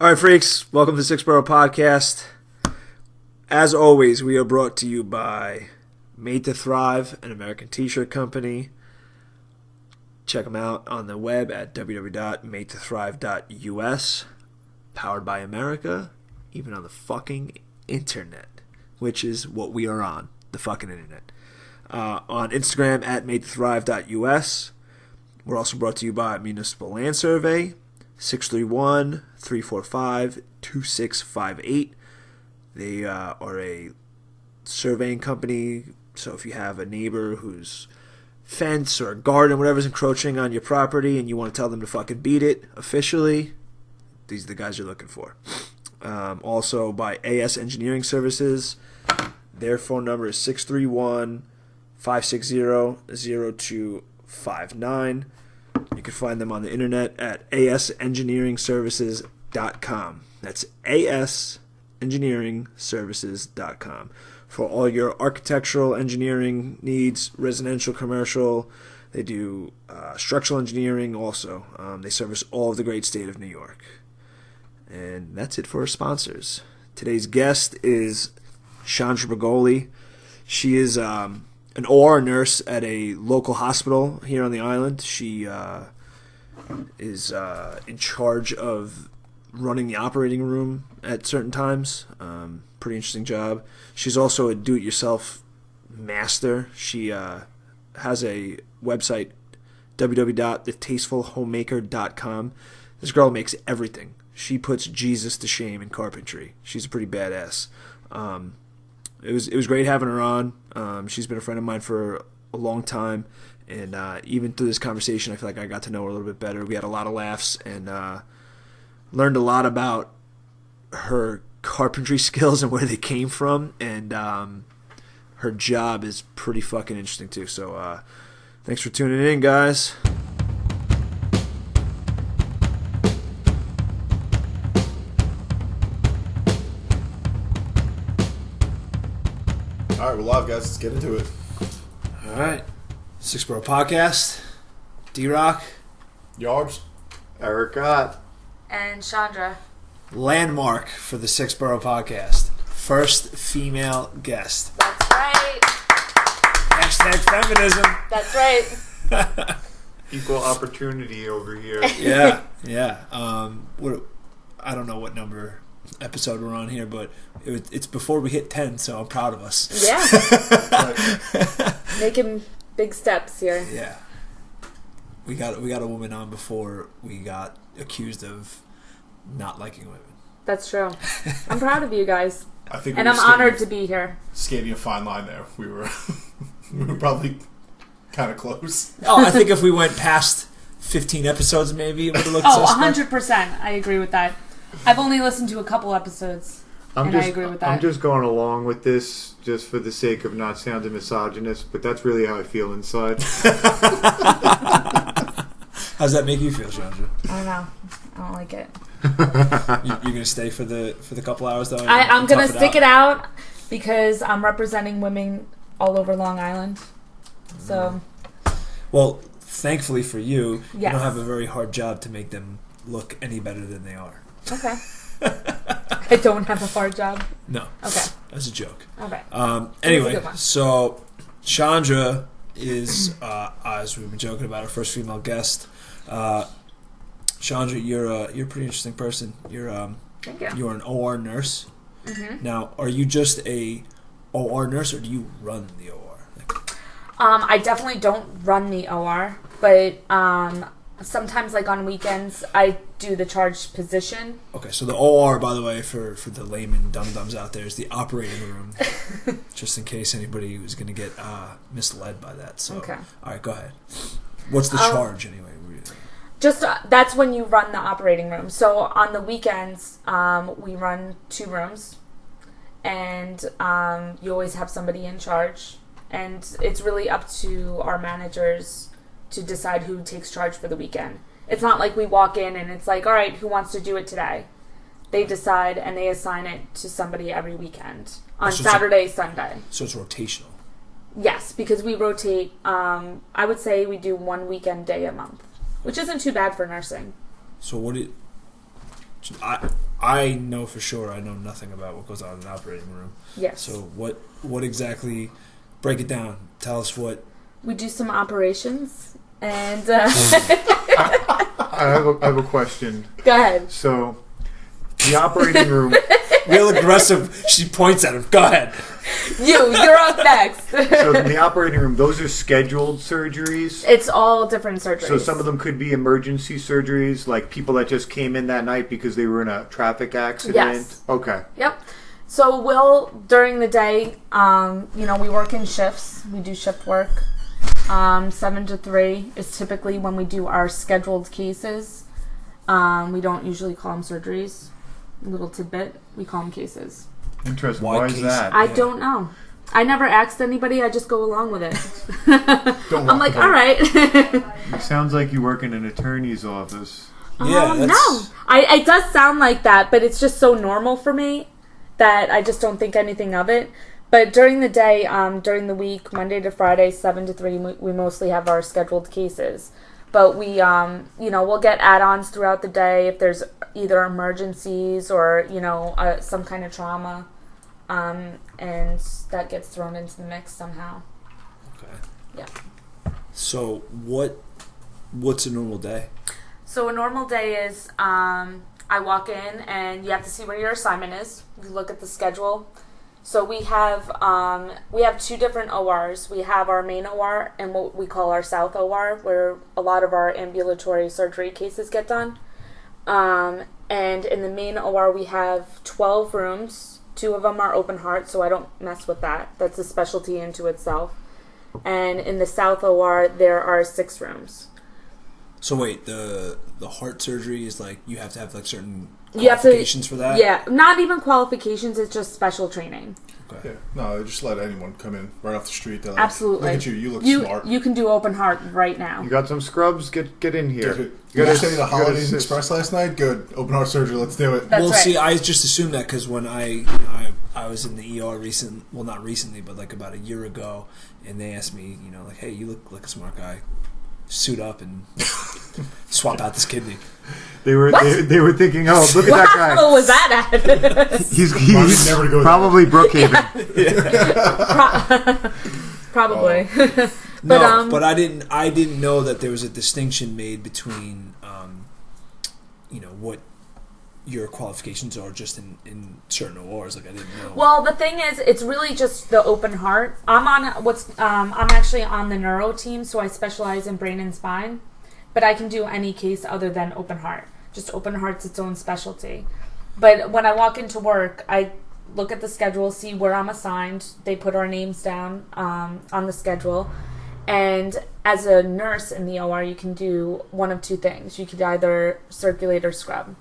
All right, freaks, welcome to the Six Borough Podcast. As always, we are brought to you by Made to Thrive, an American t-shirt company. Check them out on the web at www.madetothrive.us. Powered by America, even on the fucking internet, which is what we are on, the fucking internet. On Instagram at madetothrive.us. We're also brought to you by Municipal Land Survey, 631-345-2658. They are a surveying company, so if you have a neighbor whose fence or garden, whatever's encroaching on your property and you want to tell them to fucking beat it officially, these are the guys you're looking for. Also by AS Engineering Services. Their phone number is 631-560-0259. You can find them on the internet at asengineeringservices.com. That's asengineeringservices.com. For all your architectural engineering needs, residential, commercial, they do structural engineering also. They service all of the great state of New York. And that's it for our sponsors. Today's guest is Chandra. She is an OR nurse at a local hospital here on the island. She is in charge of running the operating room at certain times. Pretty interesting job. She's also a do-it-yourself master. She has a website, www.thetastefulhomemaker.com. This girl makes everything. She puts Jesus to shame in carpentry. She's a pretty badass. It was great having her on. She's been a friend of mine for a long time, and even through this conversation, I feel like I got to know her a little bit better. We had a lot of laughs and learned a lot about her carpentry skills and where they came from, and her job is pretty fucking interesting too. So thanks for tuning in, guys. All right, we're live, guys. Let's get into it. All right. Six Borough Podcast. D-Rock. Yarbs. Eric Gott. And Chandra. Landmark for the Six Borough Podcast. First female guest. That's right. Hashtag feminism. That's right. Equal opportunity over here. Yeah. I don't know what number episode we're on here, but it's before we hit 10, so I'm proud of us. Yeah. Making big steps here. Yeah. We got a woman on before we got accused of not liking women. That's true. I'm proud of you guys. I'm honored to be here. Skating a fine line there. We were probably kind of close. Oh, I think if we went past 15 episodes, maybe it would have looked suspect. 100%. I agree with that. I've only listened to a couple episodes, I agree with that. I'm just going along with this just for the sake of not sounding misogynist, but that's really how I feel inside. How's that make you feel, Chandra? I don't know. I don't like it. You're gonna stay for the couple hours though? I'm gonna stick it out because I'm representing women all over Long Island. So, well, thankfully for you, yes. You don't have a very hard job to make them look any better than they are. Okay. I don't have a hard job. No. Okay. That's a joke. Okay. Anyway, so Chandra is, as we've been joking about, our first female guest. Chandra, you're a pretty interesting person. Thank you. You're an OR nurse. Mm-hmm. Now, are you just a OR nurse, or do you run the OR? I definitely don't run the OR, but sometimes, like on weekends, I do the charge position. Okay, so the OR, by the way, for the layman dum-dums out there, is the operating room, just in case anybody was going to get misled by that. So, okay. All right, go ahead. What's the charge, anyway? Just that's when you run the operating room. So on the weekends, we run 2 rooms, and you always have somebody in charge. And it's really up to our managers to decide who takes charge for the weekend. It's not like we walk in and it's like, all right, who wants to do it today? They decide and they assign it to somebody every weekend on Saturday, Sunday. So it's rotational. Yes, because we rotate. I would say we do 1 weekend day a month, which isn't too bad for nursing. So what it? I know for sure I know nothing about what goes on in an operating room. Yes. So what exactly? Break it down. Tell us what. We do some operations, and I have a question. go ahead. So, the operating room. Real aggressive. She points at him. Go ahead. You're up next. So, in the operating room, those are scheduled surgeries. It's all different surgeries. So some of them could be emergency surgeries, like people that just came in that night because they were in a traffic accident. Yes. Okay. Yep. So during the day, we work in shifts. We do shift work. 7 to 3 is typically when we do our scheduled cases. We don't usually call them surgeries. Little tidbit, we call them cases. Interesting. Why is that? I don't know. I never asked anybody. I just go along with it. I'm like, all right. It sounds like you work in an attorney's office. Yeah. No. It does sound like that, but it's just so normal for me that I just don't think anything of it. But during the day, during the week, Monday to Friday, 7 to 3, we mostly have our scheduled cases. But we, we'll get add-ons throughout the day if there's either emergencies or, some kind of trauma. And that gets thrown into the mix somehow. Okay. Yeah. So what's a normal day? So a normal day is I walk in and you have to see where your assignment is. You look at the schedule. So we have 2 different ORs. We have our main OR and what we call our South OR, where a lot of our ambulatory surgery cases get done. And in the main OR we have 12 rooms. 2 of them are open heart, so I don't mess with that. That's a specialty into itself. And in the South OR there are 6 rooms. So wait, the heart surgery is like you have to have like certain You have to- qualifications for that? Yeah, not even qualifications, it's just special training. Okay. Yeah. No, they just let anyone come in right off the street. They're like, Absolutely. Look at you. You look smart. You can do open heart right now. You got some scrubs? Get in here. You gotta guys stayed at you Holiday gotta Inn sit- Express last night? Good. Open heart surgery. Let's do it. That's well, right. see, I just assumed that because when I was in the ER not recently, but like about a year ago, and they asked me, like, hey, you look like a smart guy. Suit up and swap out this kidney. They were thinking, oh, look at What that guy. hospital was that at? He's never to go probably Brookhaven. Probably. But I didn't know that there was a distinction made between what your qualifications are just in certain ORs. Like I didn't know. Well, the thing is, it's really just the open heart. I'm actually on the neuro team, so I specialize in brain and spine. But I can do any case other than open heart. Just open heart's its own specialty. But when I walk into work, I look at the schedule, see where I'm assigned. They put our names down on the schedule. And as a nurse in the OR, you can do one of 2 things. You could either circulate or scrub.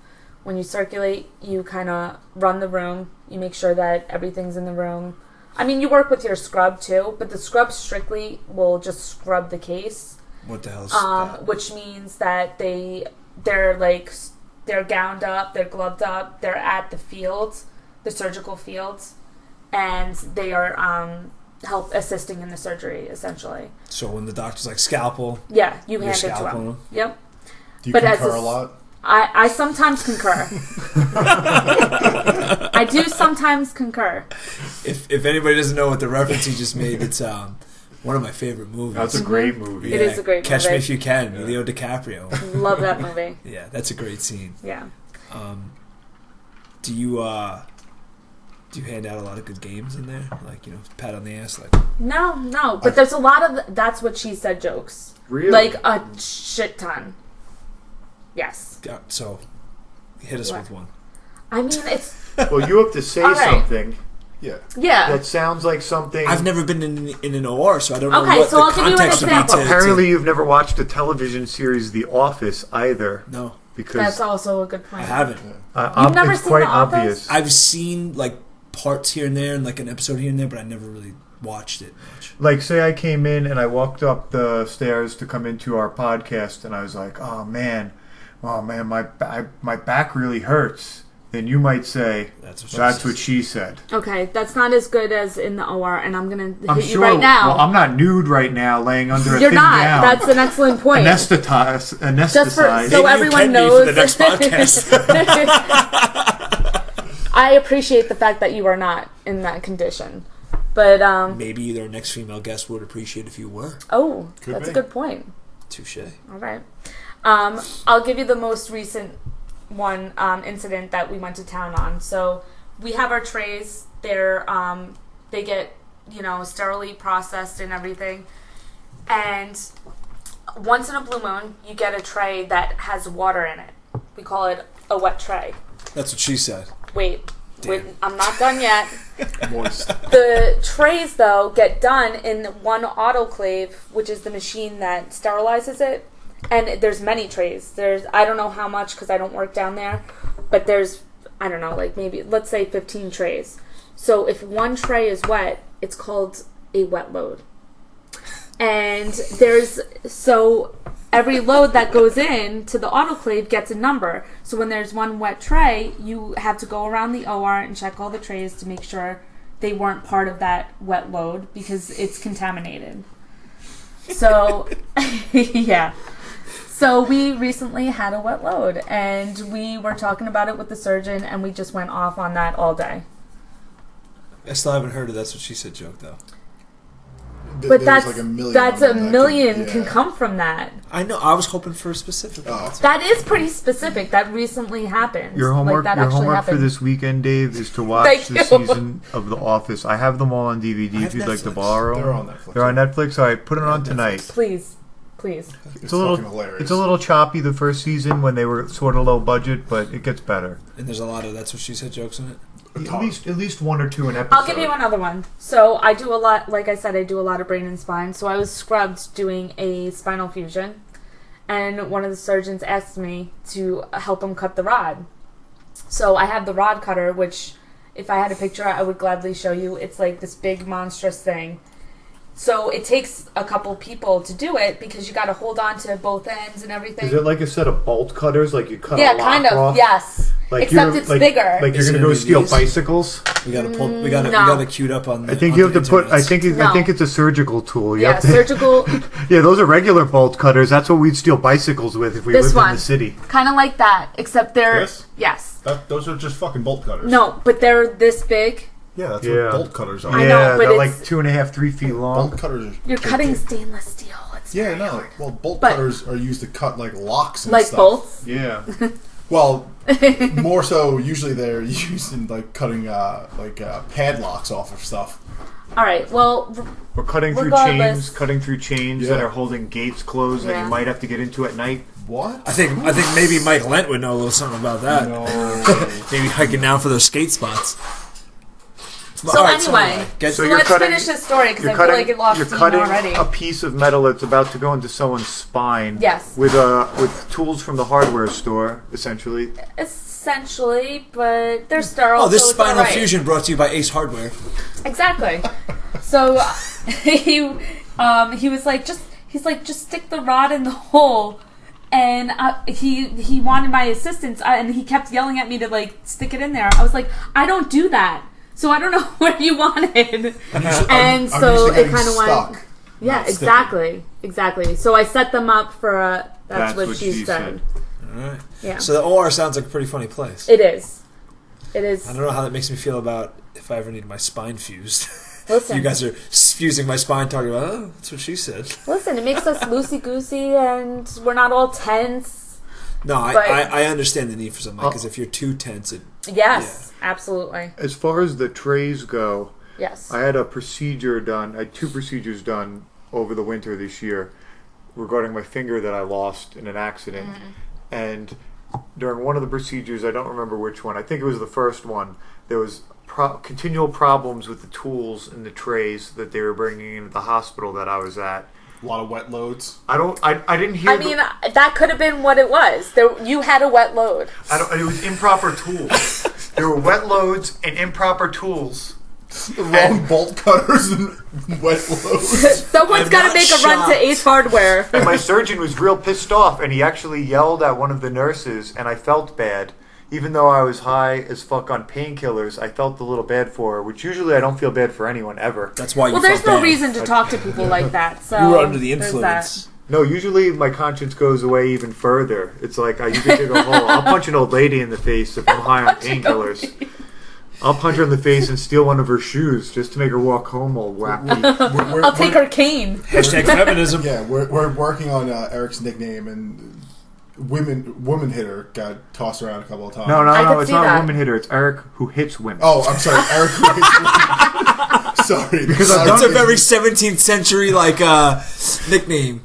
When you circulate, you kind of run the room. You make sure that everything's in the room. I mean, you work with your scrub too, but the scrub strictly will just scrub the case. What the hell is that? Which means that they're gowned up, they're gloved up, they're at the fields, the surgical fields, and they are assisting in the surgery essentially. So when the doctor's like scalpel, Yeah, you you're hand it to scalping them. them? Yep. Do you But as concur a- a lot? I sometimes concur. I do sometimes concur. If anybody doesn't know what the reference he just made, it's one of my favorite movies. That's a great movie. It is a great Catch movie. Me If You Can, Leo DiCaprio. Love that movie. Yeah, that's a great scene. Yeah. Do you hand out a lot of good games in there? Like, pat on the ass, like No, but there's a lot of that's what she said jokes. Really? Like a shit ton. Yes. so hit us What? with one. I mean, it's Well, you have to say All right. something Yeah. that sounds like something. I've never been in an OR, so I don't know Okay, what so the I'll give you an context would be example. Apparently, you've never watched the television series The Office either, no, because that's also a good point. I haven't. You've never it's seen quite The Office? obvious. I've seen like parts here and there, and like an episode here and there, but I never really watched it much. Like, say I came in and I walked up the stairs to come into our podcast, and I was like, "Oh man, my back really hurts." Then you might say, That's "That's what she said." Okay, that's not as good as in the OR, and I'm gonna I'm hit sure. you right now. Well, I'm not nude right now, laying under a You're thin not. gown. That's an excellent point. Anesthetized. Just for Maybe so you everyone can be knows. for the next podcast. I appreciate the fact that you are not in that condition. But Maybe their next female guest would appreciate if you were. oh, Could that's be. a good point. Touche. All right. I'll give you the most recent one incident that we went to town on. So we have our trays. They get sterilely processed and everything. And once in a blue moon, you get a tray that has water in it. We call it a wet tray. That's what she said. Wait, Damn. I'm not done yet. Moist. The trays, though, get done in one autoclave, which is the machine that sterilizes it. And there's many trays. I don't know how much because I don't work down there, but there's, I don't know, like maybe, let's say 15 trays. So if one tray is wet, it's called a wet load. And so every load that goes in to the autoclave gets a number. So when there's one wet tray, you have to go around the OR and check all the trays to make sure they weren't part of that wet load because it's contaminated. So, yeah. So we recently had a wet load, and we were talking about it with the surgeon, and we just went off on that all day. I still haven't heard of That's What She Said joke, though. But There's that's like a million that's of a them that million could- can yeah. come from that. I know. I was hoping for a specific one. Oh. That is pretty specific. That recently happened. Your homework, that your actually homework for happened. this weekend, Dave, is to watch Thank the you. season of The Office. I have them all on DVD I if have you'd like to Netflix. borrow. They're on Netflix. They're on Netflix. All right, put it on Netflix. tonight. Please. It's a little, fucking hilarious. it's a little choppy the first season when they were sort of low budget, but it gets better. And there's a lot of That's What She Said jokes in it. At least one or two an episode. I'll give you another one. So I do a lot, like I said, I do a lot of brain and spine. So I was scrubbed doing a spinal fusion. And one of the surgeons asked me to help him cut the rod. So I have the rod cutter, which if I had a picture, I would gladly show you. It's like this big monstrous thing. So it takes a couple people to do it because you got to hold on to both ends and everything. Is it like a set of bolt cutters, like you cut a Yeah, lock kind of. off? Yes. Like Except you're- it's bigger. Like you're Is it gonna go gonna be steal these? bicycles. We got to pull. We No. got to queued up on. I think you have to put. I think No. it's a surgical tool. You Yeah, have to, surgical, Yeah, those are regular bolt cutters. That's what we'd steal bicycles with if we This lived in one. the city. kind of like that, except they're This? yes. Those are just fucking bolt cutters. No, but they're this big. Yeah, that's Yeah. what bolt cutters are. I Yeah, know, but they're it's- like 2.5, 3 feet long. Bolt cutters are... You're cutting stainless steel. It's Yeah, very no. hard. Well, bolt But- cutters are used to cut, like, locks and Like stuff. bolts. Yeah. Well, more so, usually they're used in, like, cutting, padlocks off of stuff. All right. Well, We're cutting through Regardless. chains Yeah. that are holding gates closed that Yeah. you might have to get into at night. What? I think maybe Mike Lent would know a little something about that. No. Maybe hiking down for those skate spots. So All anyway, get, So so you're let's cutting- finish this story because I You're feel cutting, like it lost you're steam cutting already. a piece of metal that's about to go into someone's spine. Yes. With tools from the hardware store, essentially. Essentially, but they're sterile. oh, this so it's spinal all right. fusion brought to you by Ace Hardware. Exactly. So he was like, just stick the rod in the hole. And he wanted my assistance, and he kept yelling at me to like stick it in there. I was like, I don't do that, so I don't know what you wanted. And so it kind of went. Yeah, not exactly. So I set them up for that's what she said. All right. Yeah, So the OR sounds like a pretty funny place. it is. It is. I don't know how that makes me feel about if I ever need my spine fused. Listen, You guys are fusing my spine, talking about, oh, that's what she said. listen. It makes us loosey goosey, and we're not all tense. No, But- I understand the need for something, because if you're too tense, it... Yes, absolutely. As far as the trays go, Yes. I had a procedure done. I had 2 procedures done over the winter this year regarding my finger that I lost in an accident. And during one of the procedures, I don't remember which one. I think it was the first one. There was continual problems with the tools and the trays that they were bringing into the hospital that I was at. A lot of wet loads. I didn't hear. I mean, that could have been what it was. You had a wet load. It was improper tools. There were wet loads and improper tools. The wrong bolt cutters and wet loads. Someone's I'm got to not make a run to shocked. Ace Hardware. And my surgeon was real pissed off, and he actually yelled at one of the nurses, and I felt bad. Even though I was high as fuck on painkillers, I felt a little bad for her, which usually I don't feel bad for anyone, ever. That's why you Well, there's felt no bad. reason to talk to people like that. So You were under the there's influence. No, usually my conscience goes away even further. It's like, you can dig a hole. I'll punch an old lady in the face if I'm high on painkillers. I'll punch her in the face and steal one of her shoes just to make her walk home all wacky. I'll take her cane. Hashtag feminism. Yeah, we're working on Eric's nickname, and woman hitter got tossed around a couple of times. No, could it's see not that. a woman hitter. It's Eric who hits women. Oh, I'm sorry, Eric. Sorry, Because That's a very 17th century nickname.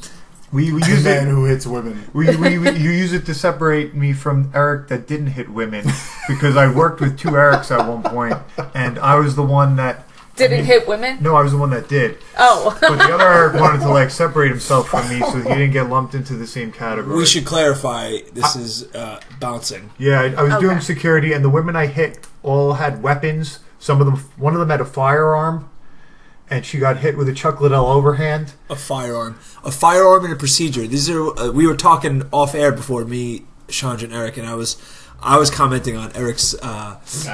we the use man it. who hits women. You use it to separate me from Eric that didn't hit women, because I worked with two Erics at one point, and I was the one that Didn't hit women? No, I was the one that did. Oh. But the other Eric wanted to separate himself from me, so he didn't get lumped into the same category. We should clarify. This is bouncing. Yeah, I was doing Okay. security, and the women I hit all had weapons. One of them had a firearm, and she got hit with a Chuck Liddell overhand. A firearm and a procedure. These are we were talking off air before, me, Chandra, and Eric, and I was commenting on Eric's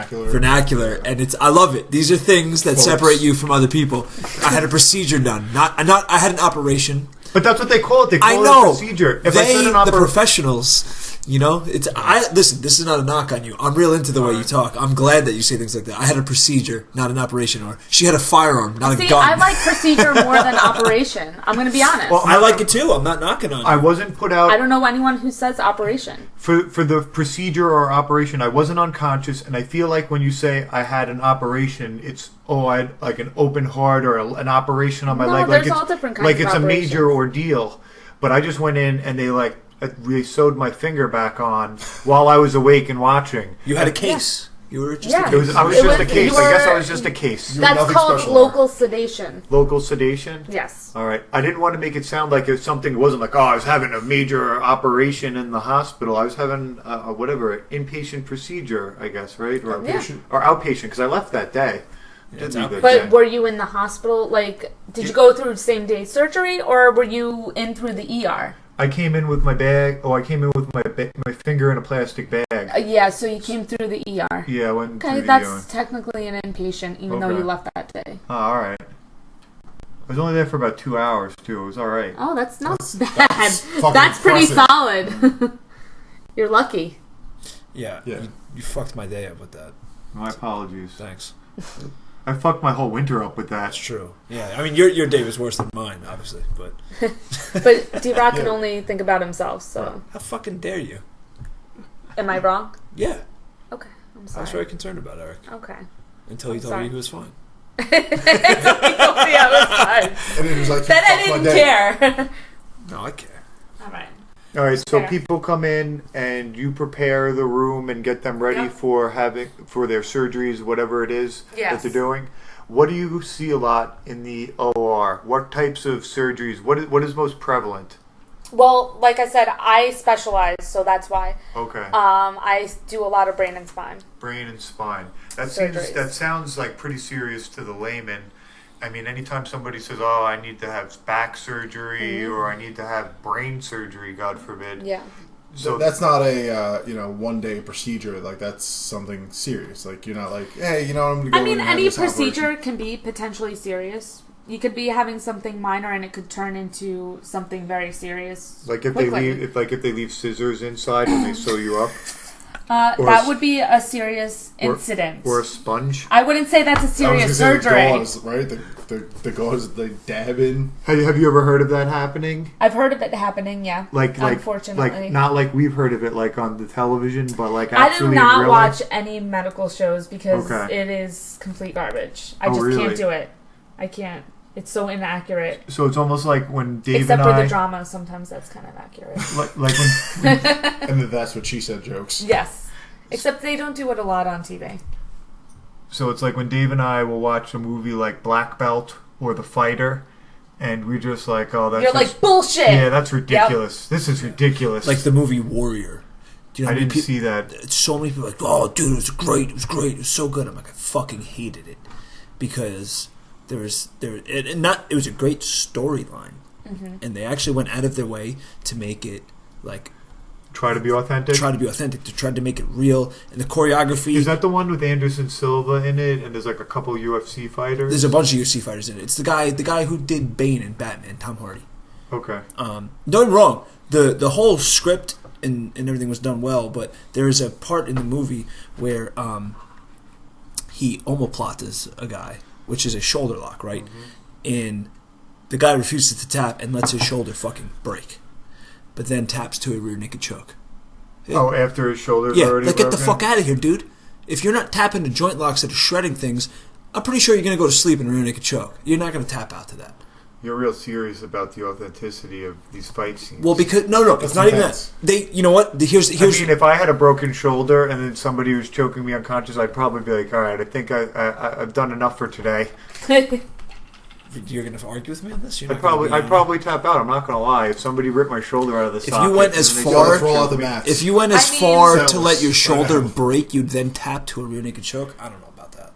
vernacular, and I love it. These are things that separate you from other people. I had a procedure done, I had an operation. But that's what they call it. They call it a procedure. If I said The professionals. Listen, this is not a knock on you. I'm real into the way you talk. I'm glad that you say things like that. I had a procedure, not an operation. Or she had a firearm, not a gun. I like procedure more than operation. I'm going to be honest. Well, I like it too. I'm not knocking on you. I wasn't put out. I don't know anyone who says operation. For the procedure or operation, I wasn't unconscious, and I feel like when you say I had an operation, it's I had like an open heart or an operation on my leg. There's all different kinds like of it's a major operations. ordeal. But I just went in and they sewed my finger back on while I was awake and watching. You had a case. You were just Yeah. a case. I was just a case. I guess I was just a case. That's nothing called special. local sedation. Local sedation. Yes. All right. I didn't want to make it sound like it was something. It wasn't like, I was having a major operation in the hospital. I was having inpatient procedure, I guess, right? Or Outpatient. Or outpatient, because I left that day. it's Didn't leave outpatient. that But day. were you in the hospital? Did you go through same day surgery, or were you in through the ER? I came in with my bag. Oh, I came in with my finger in a plastic bag. Yeah, so you came through the ER. Yeah, I went Okay, through the that's technically an inpatient, even though Okay. you left that day. Oh, all right. I was only there for about 2 hours, too. It was all right. Oh, that's not bad. fucking That's pretty impressive. solid. You're lucky. Yeah. Yeah. You fucked my day up with that. My apologies. Thanks. I fucked my whole winter up with That's that. true. Yeah. I mean, your day was worse than mine, obviously. But But D-Rock can only think about himself, so. how fucking dare you? Am I wrong? Yeah. Okay, I'm I was sorry. very concerned about Eric Okay. until he told sorry. me he was fine. Yeah, it was fine. And it was like, Then I fuck my didn't day. care. No, I care. All right. All right, so Fair. people come in and you prepare the room and get them ready Yep. for their surgeries, whatever it is that Yes. they're doing. What do you see a lot in the OR? What types of surgeries? What is most prevalent? Well, like I said, I specialize, so that's why. Okay, I do a lot of brain and spine. brain and spine. Surgeries. That sounds like pretty serious to the layman. I mean, anytime somebody says, "Oh, I need to have back surgery," or "I need to have brain surgery," God forbid. Yeah. So That's not a 1 day procedure. Like, that's something serious. Like, you're not like, hey, I'm gonna go I mean, in and have any this procedure operation. can be potentially serious. You could be having something minor, and it could turn into something very serious. like if quickly. they leave scissors inside and they sew you up, or That a- would be a serious or- incident. or a sponge. I wouldn't say that's a I was serious gonna say surgery. the gauze, right? The gauze they dab in. Have you ever heard of that happening? I've heard of it happening, yeah. Like Unfortunately. not like we've heard of it like on the television, but like I actually do not really? watch any medical shows because Okay. it is complete garbage. I Oh, just really? can't do it. I can't. It's so inaccurate. So it's almost like when Dave Except and for I the drama, sometimes that's kind of accurate. like when And then that's what she said jokes. Yes. Except they don't do it a lot on TV. so it's like when Dave and I will watch a movie like Black Belt or The Fighter, and we're just like, oh, that's You're just, like, bullshit! yeah, that's ridiculous. This is ridiculous. Like the movie Warrior. Do you know I how many didn't peop- see that. So many people are like, oh, dude, it was great. It was so good. I'm like, I fucking hated it because it was a great storyline, and they actually went out of their way to make it like Try to be authentic. try to be authentic, to try to make it real, and the choreography. Is that the one with Anderson Silva in it, and there's like a couple UFC fighters? There's a bunch of UFC fighters in it. It's the guy who did Bane in Batman, Tom Hardy. Okay. Don't get me wrong. The whole script and everything was done well, but there is a part in the movie where he omoplatas a guy, which is a shoulder lock, right? And the guy refuses to tap and lets his shoulder fucking break, but then taps to a rear naked choke. Oh, after his shoulder's Yeah, already like get the broken? fuck out of here, dude. If you're not tapping to joint locks that are shredding things, I'm pretty sure you're going to go to sleep in a rear naked choke. You're not going to tap out to that. You're real serious about the authenticity of these fight scenes. Well, because no, it's not even that. You know what? Here's. I mean, if I had a broken shoulder and then somebody was choking me unconscious, I'd probably be like, all right, I think I've done enough for today. You're going to argue with me on this? I'd probably tap out. I'm not going to lie. If somebody ripped my shoulder out of the socket, you went as and they far- started roll out the choking me- mats. If you went as I mean- far That to was- let your shoulder I know. break, you'd then tap to a rear naked choke. I don't know about that.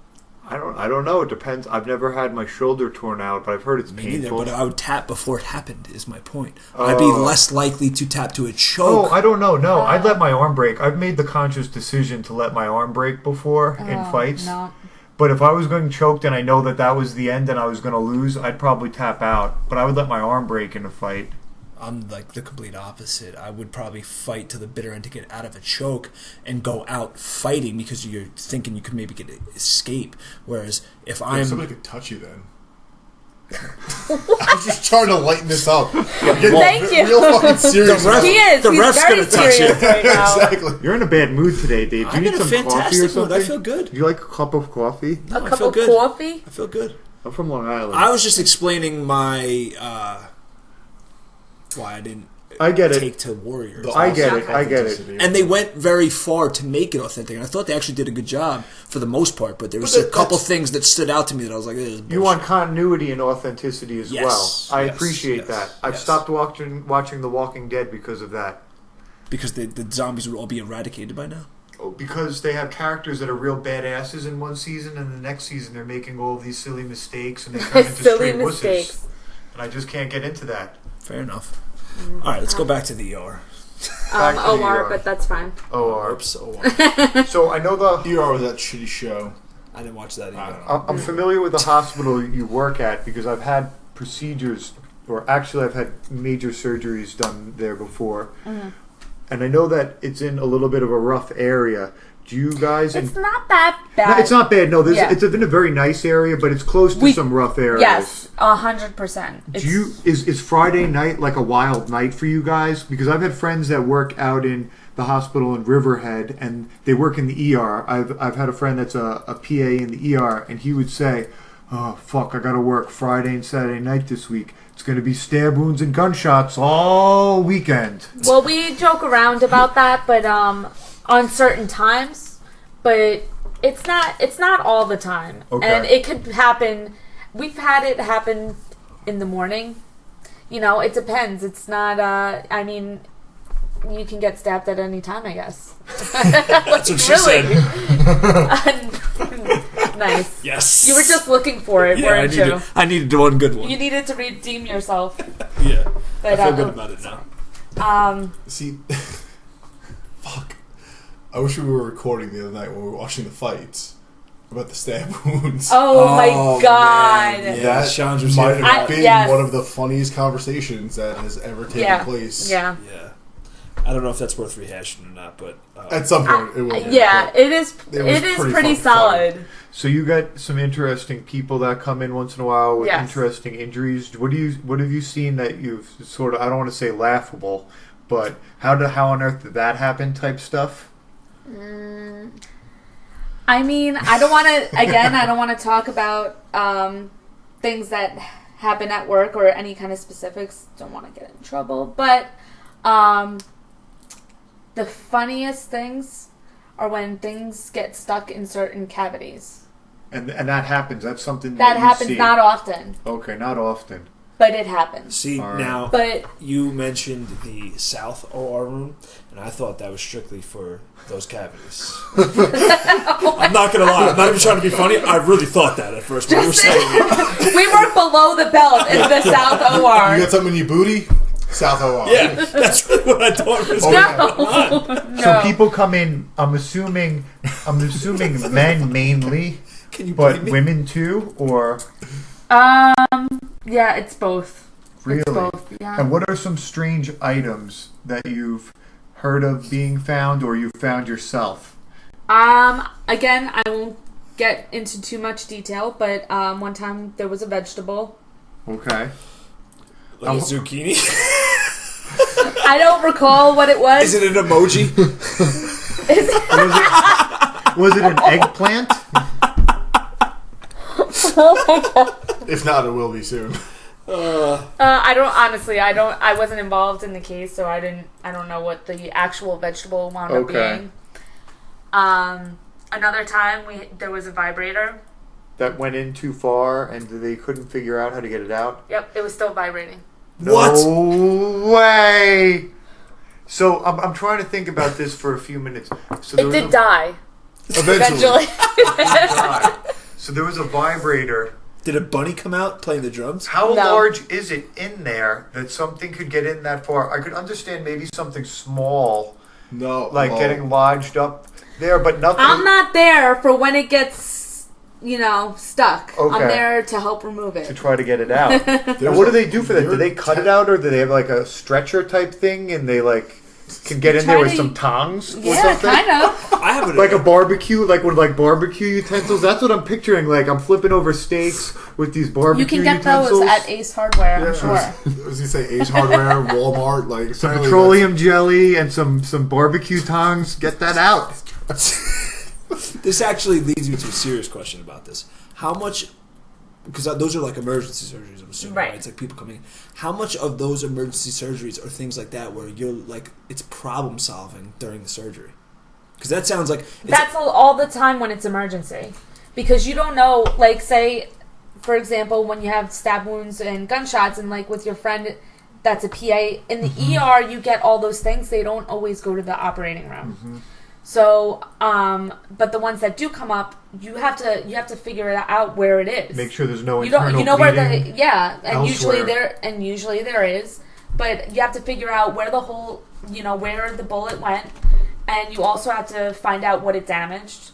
I don't know. It depends. I've never had my shoulder torn out, but I've heard it's Me neither, painful. but I would tap before it happened. Is my point. I'd be less likely to tap to a choke. Oh, I don't know. No, I'd let my arm break. I've made the conscious decision to let my arm break before in fights. No. But if I was getting choked and I know that was the end and I was going to lose, I'd probably tap out. But I would let my arm break in a fight. I'm like the complete opposite. I would probably fight to the bitter end to get out of a choke and go out fighting because you're thinking you could maybe get escape. Whereas if I'm somebody could touch you then. I'm just trying to lighten this up. Thank you. Real fucking serious. The ref- He is. The He's ref's very gonna touch serious you. right now. Exactly. You're in a bad mood today, Dave. Do you I'm need in a some coffee or fantastic mood. something? I feel good. Do you like a cup of coffee? No, A I cup feel of good. coffee? I feel good. I'm from Long Island. I was just explaining my why I didn't I get it. take to Warriors. I get it. I get it. And they went very far to make it authentic. And I thought they actually did a good job for the most part. But there was But a couple that's- things that stood out to me that I was like, this is You want continuity and authenticity as Yes, well. I yes, appreciate yes, that. I've yes. stopped watching The Walking Dead because of that. because the zombies would all be eradicated by now. Because they have characters that are real badasses in one season, and the next season they're making all of these silly mistakes, and they turn into Silly straight mistakes. wusses. And I just can't get into that. Fair enough. All right, let's go back to the ER. Back to the OR, ER. but that's fine. OR. Oops, So I know ER was that shitty show. I didn't watch that I either. don't know. I'm familiar with the hospital you work at because I've had procedures, or actually I've had major surgeries done there before. And I know that it's in a little bit of a rough area. Do you guys... It's not that bad. No, it's not bad. No, Yeah. it's in a very nice area, but it's close to some rough areas. Yes, 100%. Is Friday night like a wild night for you guys? Because I've had friends that work out in the hospital in Riverhead, and they work in the ER. I've had a friend that's a PA in the ER, and he would say, "Oh fuck, I got to work Friday and Saturday night this week. It's going to be stab wounds and gunshots all weekend." Well, we joke around about that, but on certain times, but it's not all the time. Okay. And it could happen. We've had it happen in the morning. You know, it depends. It's not I mean, you can get stabbed at any time, I guess. That's what she really? said. Nice. Yes. You were just looking for it, Yeah, weren't you? I needed one good one. You needed to redeem yourself. Yeah. But, I feel good about it now. See, fuck. I wish we were recording the other night when we were watching the fights about the stab wounds. Oh my god. man, yeah. That Chandra's might here. have been yes. one of the funniest conversations that has ever taken place. Yeah. Yeah. I don't know if that's worth rehashing or not, but At some point, it will. Yeah, it is. It It was is pretty pretty fucking solid. So you got some interesting people that come in once in a while with Yes. interesting injuries. What have you seen that you've sort of, I don't want to say laughable, but how on earth did that happen type stuff? I mean, I don't want to. Again, I don't want to talk about things that happen at work or any kind of specifics. Don't want to get in trouble. But the funniest things are when things get stuck in certain cavities. And that happens. That's something That you happens see. not often, Okay, not often. but it happens. see, All right. now, But you mentioned the South OR room, and I thought that was strictly for those cavities. I'm not going to lie. I'm not even trying to be funny. I really thought that at first when you were saying it. we work below the belt in the South You OR. got something in your booty? South OR. Yeah, that's really what I thought was Oh, going on. No. So people come in. I'm assuming men mainly, Can you but believe me? women too, or Yeah, it's both. really? It's both. Yeah. And what are some strange items that you've heard of being found, or you found yourself? Again, I won't get into too much detail, but one time there was a vegetable. Okay. Like a zucchini? I don't recall what it was. Is it an emoji? Was it an eggplant? Oh my god. If not, it will be soon. I wasn't involved in the case, so I don't know what the actual vegetable wound up being. Another time there was a vibrator That went in too far and they couldn't figure out how to get it out? Yep, it was still vibrating. No way! So I'm trying to think about this for a few minutes. So It did die. Eventually. So there was a vibrator. Did a bunny come out playing the drums? How No. large is it in there that something could get in that far? I could understand maybe something small, No. like well, getting lodged up there, but nothing. I'm not there for when it gets, stuck. Okay. I'm there to help remove to it. try to get it out. And what do they do for that? Do they cut it out, or do they have like a stretcher type thing, and they like can get in there with some tongs or Yeah, something? kind of. I have Like a barbecue, like with like barbecue utensils. That's what I'm picturing. Like I'm flipping over steaks with these barbecue You can get utensils. those at Ace Hardware, Yeah, I'm sure. I was gonna say Ace Hardware, Walmart, like Some apparently petroleum jelly and some barbecue tongs. Get that out. This actually leads me to a serious question about this. How much, because those are like emergency surgeries, I'm assuming, right? It's like people coming in. How much of those emergency surgeries are things like that where you're like, it's problem solving during the surgery? Because that sounds like... That's all the time when it's emergency. Because you don't know, like, say, for example, when you have stab wounds and gunshots, and like with your friend that's a PA, in the ER you get all those things. They don't always go to the operating room. So, but the ones that do come up, you have to figure it out where it is. Make sure there's no You don't, internal you know where bleeding the and elsewhere. usually there is, but you have to figure out where the hole, where the bullet went, and you also have to find out what it damaged.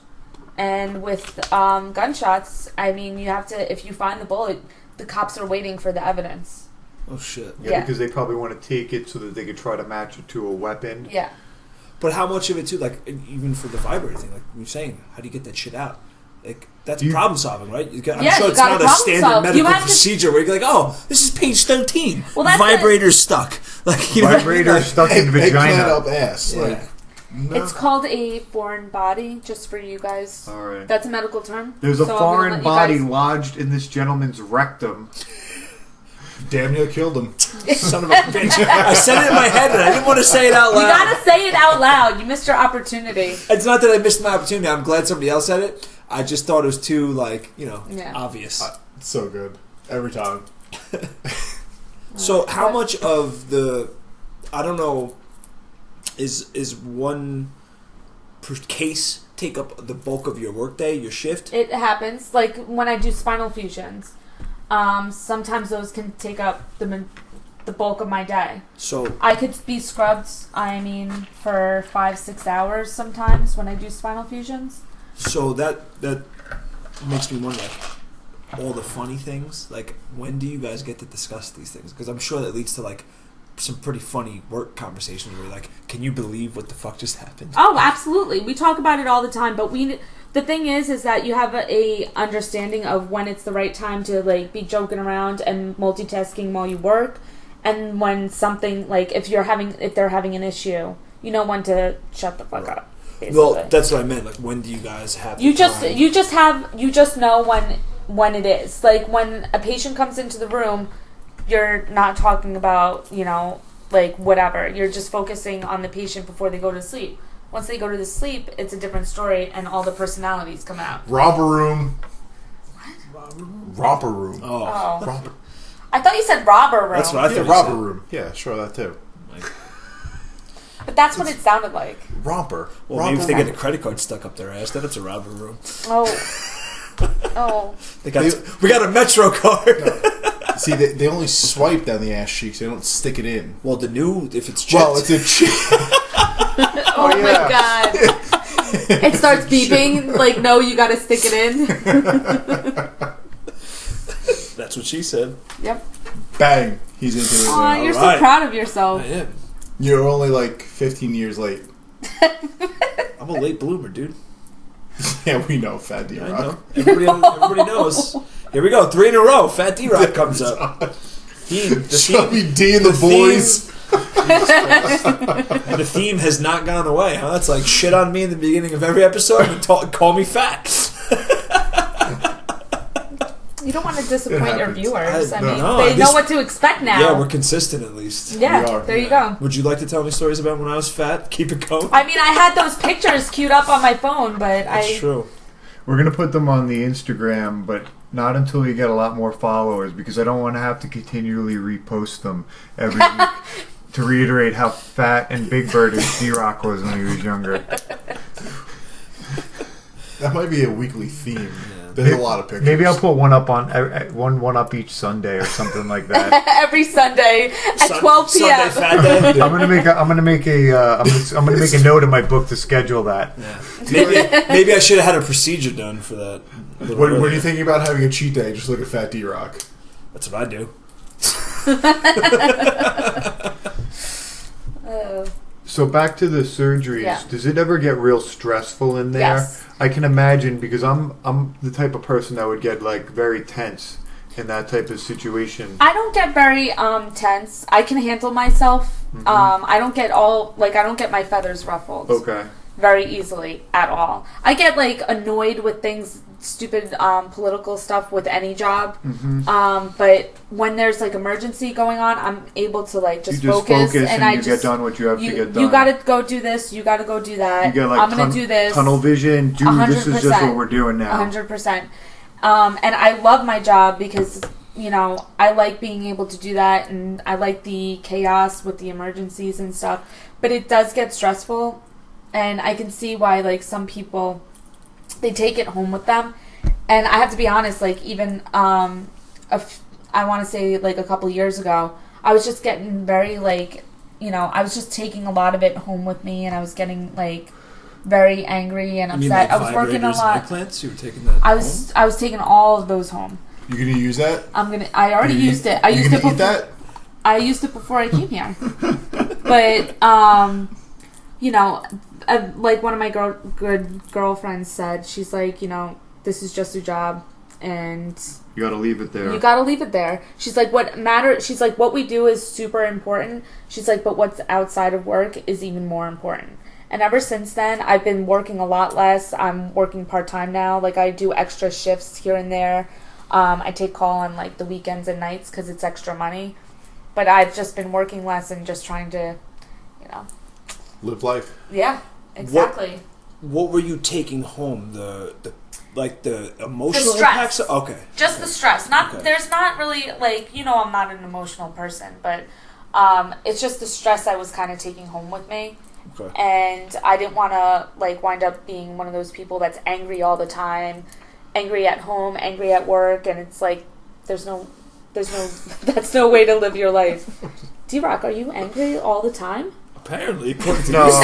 And with gunshots, I mean, you have to, if you find the bullet, the cops are waiting for the evidence. Oh, shit. Yeah, because they probably want to take it so that they could try to match it to a weapon. Yeah. But how much of it, too, like, even for the vibrator thing, like you're saying, how do you get that shit out? Like, that's problem solving, right? I'm sure it's not a standard medical procedure where you're like, oh, this is page 13. Well, that's vibrator's stuck. Like, Vibrator stuck in vagina. Eggplant up ass. Yeah. Like, no. It's called a foreign body, just for you guys. All right. That's a medical term. There's a So I'm gonna foreign let you body guys- lodged in this gentleman's rectum. Damn near killed him. Son of a bitch. I said it in my head, and I didn't want to say it out loud. You gotta say it out loud. You missed your opportunity. It's not that I missed my opportunity. I'm glad somebody else said it. I just thought it was too, like, obvious. It's so good. Every time. So how much of the, I don't know, is one case take up the bulk of your workday, your shift? It happens. Like when I do spinal fusions, sometimes those can take up the bulk of my day. So I could be scrubbed, for 5-6 hours sometimes when I do spinal fusions. So that makes me wonder, like, all the funny things. Like, when do you guys get to discuss these things? Because I'm sure that leads to, like, some pretty funny work conversations where you're like, can you believe what the fuck just happened? Oh, absolutely. We talk about it all the time, but the thing is that you have a understanding of when it's the right time to, like, be joking around and multitasking while you work, and when something, like, if they're having an issue, you know when to shut the fuck up. Basically. Well, that's what I meant. Like, when do you guys have? You just know when it is. Like when a patient comes into the room, you're not talking about like whatever. You're just focusing on the patient before they go to sleep. Once they go to sleep, it's a different story, and all the personalities come out. Romper room. Romper room. Oh. Romper. I thought you said robber room. That's what I Yeah, thought. romper room. Yeah, sure, that too. But that's what it sounded like. Romper. Well, romper maybe if they get a credit card stuck up their ass, then it's a robber room. Oh. We got a Metro card. No. See, they only swipe down the ass cheeks. They don't stick it in. Well, if it's chipped. Well, it's a chip. Oh yeah. my god. It starts beeping. Like, no, you gotta stick it in. That's what she said. Yep. Bang. He's into it. Aw, now. you're Alright. so proud of yourself. I am. You're only like 15 years late. I'm a late bloomer, dude. Yeah, we know Fat D I Rock. know. Everybody knows. Here we go. 3 in a row. Fat D Rock comes up. Chubby D and the boys. The theme has not gone away, huh? It's like shit on me in the beginning of every episode and call me fat. You don't want to disappoint your viewers. They know what to expect now. Yeah, we're consistent at least. Yeah, there you go. Would you like to tell me stories about when I was fat? Keep it going. I mean, I had those pictures queued up on my phone, but That's true. We're going to put them on the Instagram, but not until we get a lot more followers, because I don't want to have to continually repost them every week to reiterate how fat and Big Bird D-Rock was when he was younger. That might be a weekly theme. There's a lot of pictures. Maybe I'll put one up on one up each Sunday or something like that. Every Sunday at 12 p.m. Sunday fat day. I'm gonna make a note in my book to schedule that. Yeah. Maybe I should have had a procedure done for that. When are you thinking about having a cheat day? Just look at Fat D Rock. That's what I do. So back to the surgeries. Yeah. Does it ever get real stressful in there? Yes. I can imagine, because I'm the type of person that would get like very tense in that type of situation. I don't get very tense. I can handle myself. Mm-hmm. I don't get my feathers ruffled. Okay. Very easily at all. I get like annoyed with things, stupid political stuff with any job. Mm-hmm. But when there's like emergency going on, I'm able to like just focus and I you get done what you have to get done. You gotta go do this. You gotta go do that. You get like I'm gonna do this. Tunnel vision. Dude, 100%. This is just what we're doing now. 100%. And I love my job because, you know, I like being able to do that, and I like the chaos with the emergencies and stuff. But it does get stressful, and I can see why, like, some people, they take it home with them. And I have to be honest, like, even, I want to say, like, a couple years ago, I was just getting very, like, you know, I was just taking a lot of it home with me, and I was getting, like, very angry and upset. You mean like I was working a lot. And eggplants? You were taking that I was taking all of those home. You gonna use that? I already used it. I used it before. That? I used it before I came here. But you know, like one of my good girlfriends said, she's like, you know, this is just your job, and You gotta leave it there. you gotta leave it there. She's like, she's like, what we do is super important. She's like, but what's outside of work is even more important. And ever since then, I've been working a lot less. I'm working part-time now. Like, I do extra shifts here and there. I take call on, like, the weekends and nights because it's extra money. But I've just been working less and just trying to, you know. Live life. Yeah, exactly. What were you taking home? The emotional stress. impacts? Okay. Just the stress. Not Okay. There's not really, like, you know, I'm not an emotional person. But it's just the stress I was kind of taking home with me. Okay. And I didn't want to, like, wind up being one of those people that's angry all the time, angry at home, angry at work, and it's like, that's no way to live your life. D-Rock, are you angry all the time? Apparently, according to No, this.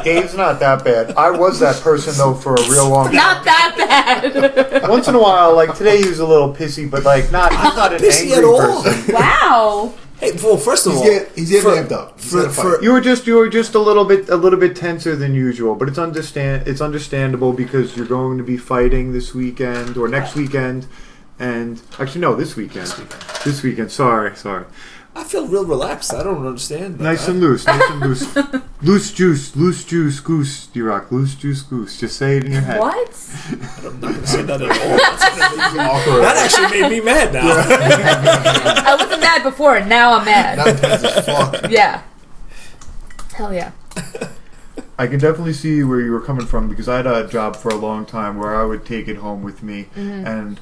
Dave's not that bad. I was that person though for a real long time. Not that bad. Once in a while, like today, he was a little pissy, but like he's not an Pissy angry at all. person. Wow. Hey, well, first of all, He's getting amped up. He's had a fight. You were just a little bit tenser than usual, but it's understandable because you're going to be fighting this weekend or next weekend, and actually no, this weekend. This weekend. Sorry. I feel real relaxed. I don't understand. Nice and loose. Loose juice, goose, D-Rock. Loose juice, goose. Just say it in your head. What? I'm not going to say that at all. Awkward. That actually made me mad now. I wasn't mad before, and now I'm mad. Now tense as fuck. Yeah. Hell yeah. I can definitely see where you were coming from because I had a job for a long time where I would take it home with me, and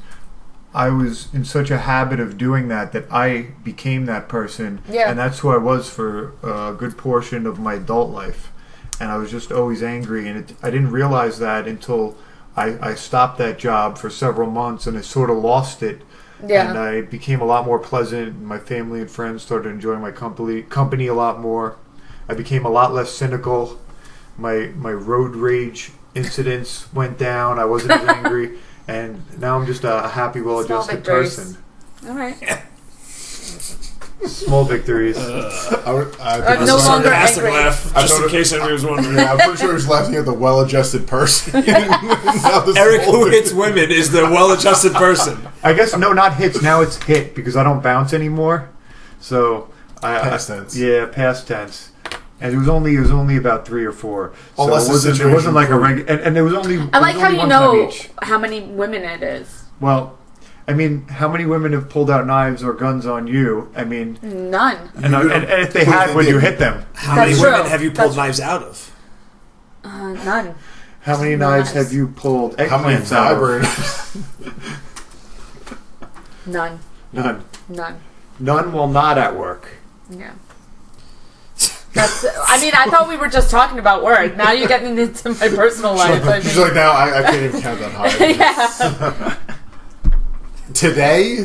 I was in such a habit of doing that I became that person, and that's who I was for a good portion of my adult life, and I was just always angry, and I didn't realize that until I stopped that job for several months, and I sort of lost it, and I became a lot more pleasant. My family and friends started enjoying my company a lot more. I became a lot less cynical. My road rage incidents went down. I wasn't as angry. And now I'm just a happy, well-adjusted person. All right. Small victories. I'm no longer sarcastic angry. laugh, just in case anybody was wondering. Yeah, I'm pretty sure he was laughing at the well-adjusted person. Eric, who hits women, is the well-adjusted person. I guess no, not hits. Now it's hit because I don't bounce anymore. So Past tense. Yeah, past tense. And it was only about 3 or 4. So Unless it wasn't like a regular. And it was only. I like how you one know time each. how many women it is. Well, I mean, how many women have pulled out knives or guns on you? I mean, None. and if they had, would you hit them? How many That's women true. have you pulled knives out of? None. How many knives have you pulled How many eggplants out of? vibrators? None. None. None. None while not at work. Yeah. That's. I mean, I thought we were just talking about work. Now you're getting into my personal life. I She's mean. like, now I can't even count that high. Yeah. Today?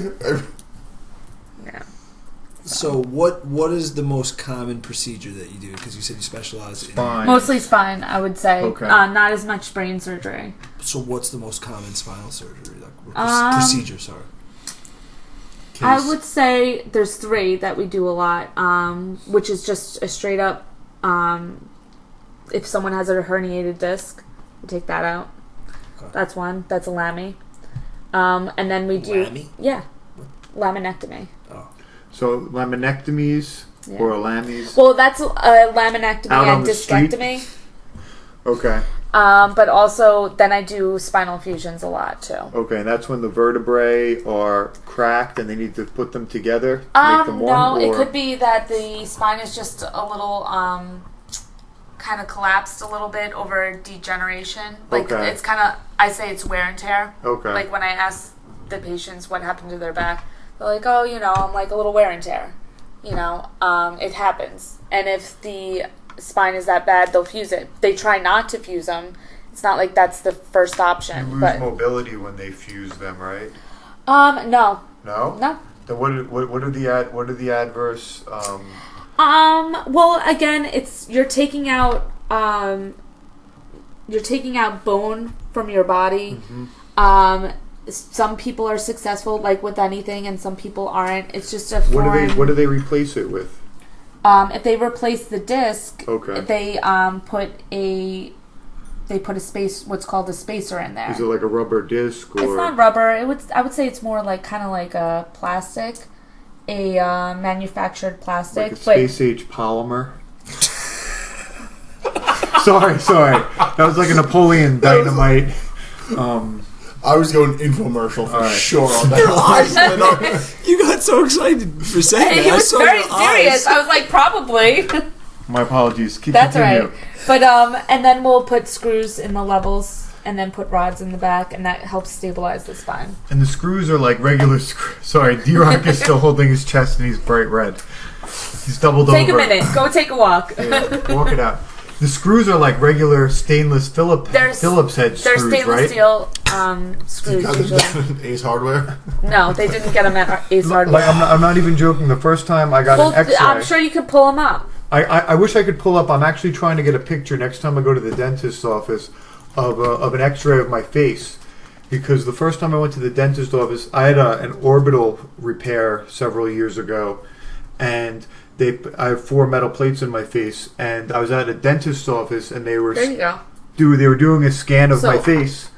Yeah. So what is the most common procedure that you do? Because you said you specialize in Spine. Mostly spine, I would say. Okay. Not as much brain surgery. So what's the most common spinal surgery? Like procedure, sorry. I would say there's 3 that we do a lot, which is just a straight up, if someone has a herniated disc, we take that out. Okay. That's one. That's a lammy. And then we do... Lammy? Yeah. Laminectomy. Oh. So laminectomies Yeah. or lammies. Well, that's a laminectomy Out on and the street? discectomy. Okay. But also, then I do spinal fusions a lot, too. Okay, and that's when the vertebrae are cracked and they need to put them together to make them No, one? it Or could be that the spine is just a little, kind of collapsed a little bit over degeneration. Like, Okay. it's kind of, I say it's wear and tear. Okay. Like, when I ask the patients what happened to their back, they're like, oh, I'm like a little wear and tear. It happens. And if the spine is that bad, they'll fuse it. They try not to fuse them. It's not like that's the first you option. lose But mobility when they fuse them, right? no. No? Then what are the adverse Well, again, you're taking out bone from your body. Mm-hmm. Some people are successful, like with anything, and some people aren't. It's just a foreign. what do they replace it with? If they replace the disc, Okay. they put a space, what's called a spacer in there. Is it like a rubber disc or It's not rubber. I would say it's more like kind of like a plastic, a manufactured plastic. like a space age polymer? sorry. That was like a Napoleon Dynamite. I was going infomercial for Alright. sure on Your that. eyes lit up. You got so excited for saying Hey, that. he I was saw very your serious. eyes. I was like, probably. My apologies. That's Continue. right. But and then we'll put screws in the levels, and then put rods in the back, and that helps stabilize the spine. And the screws are like regular screws. Sorry, D-Rock is still holding his chest and he's bright red. He's doubled Take over. a minute. Go take a walk. Yeah, walk it out. The screws are like regular stainless Phillips head They're screws, stainless right? steel screws. Got Usually. them Ace Hardware. No, they didn't get them at Ace Hardware. Like I'm not even joking. The first time I got Well, an X-ray, I'm sure you could pull them up. I wish I could pull up. I'm actually trying to get a picture next time I go to the dentist's office of an X-ray of my face, because the first time I went to the dentist's office, I had an orbital repair several years ago, and I have 4 metal plates in my face, and I was at a dentist's office, and they were There you go. they were doing a scan of my So- face.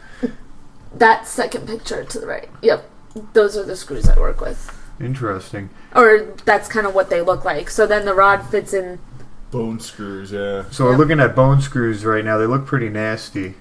That second picture to the right. Yep. Those are the screws I work with. Interesting. Or that's kind of what they look like. So then the rod fits in. Bone screws, yeah. So we're looking at bone screws right now. They look pretty nasty.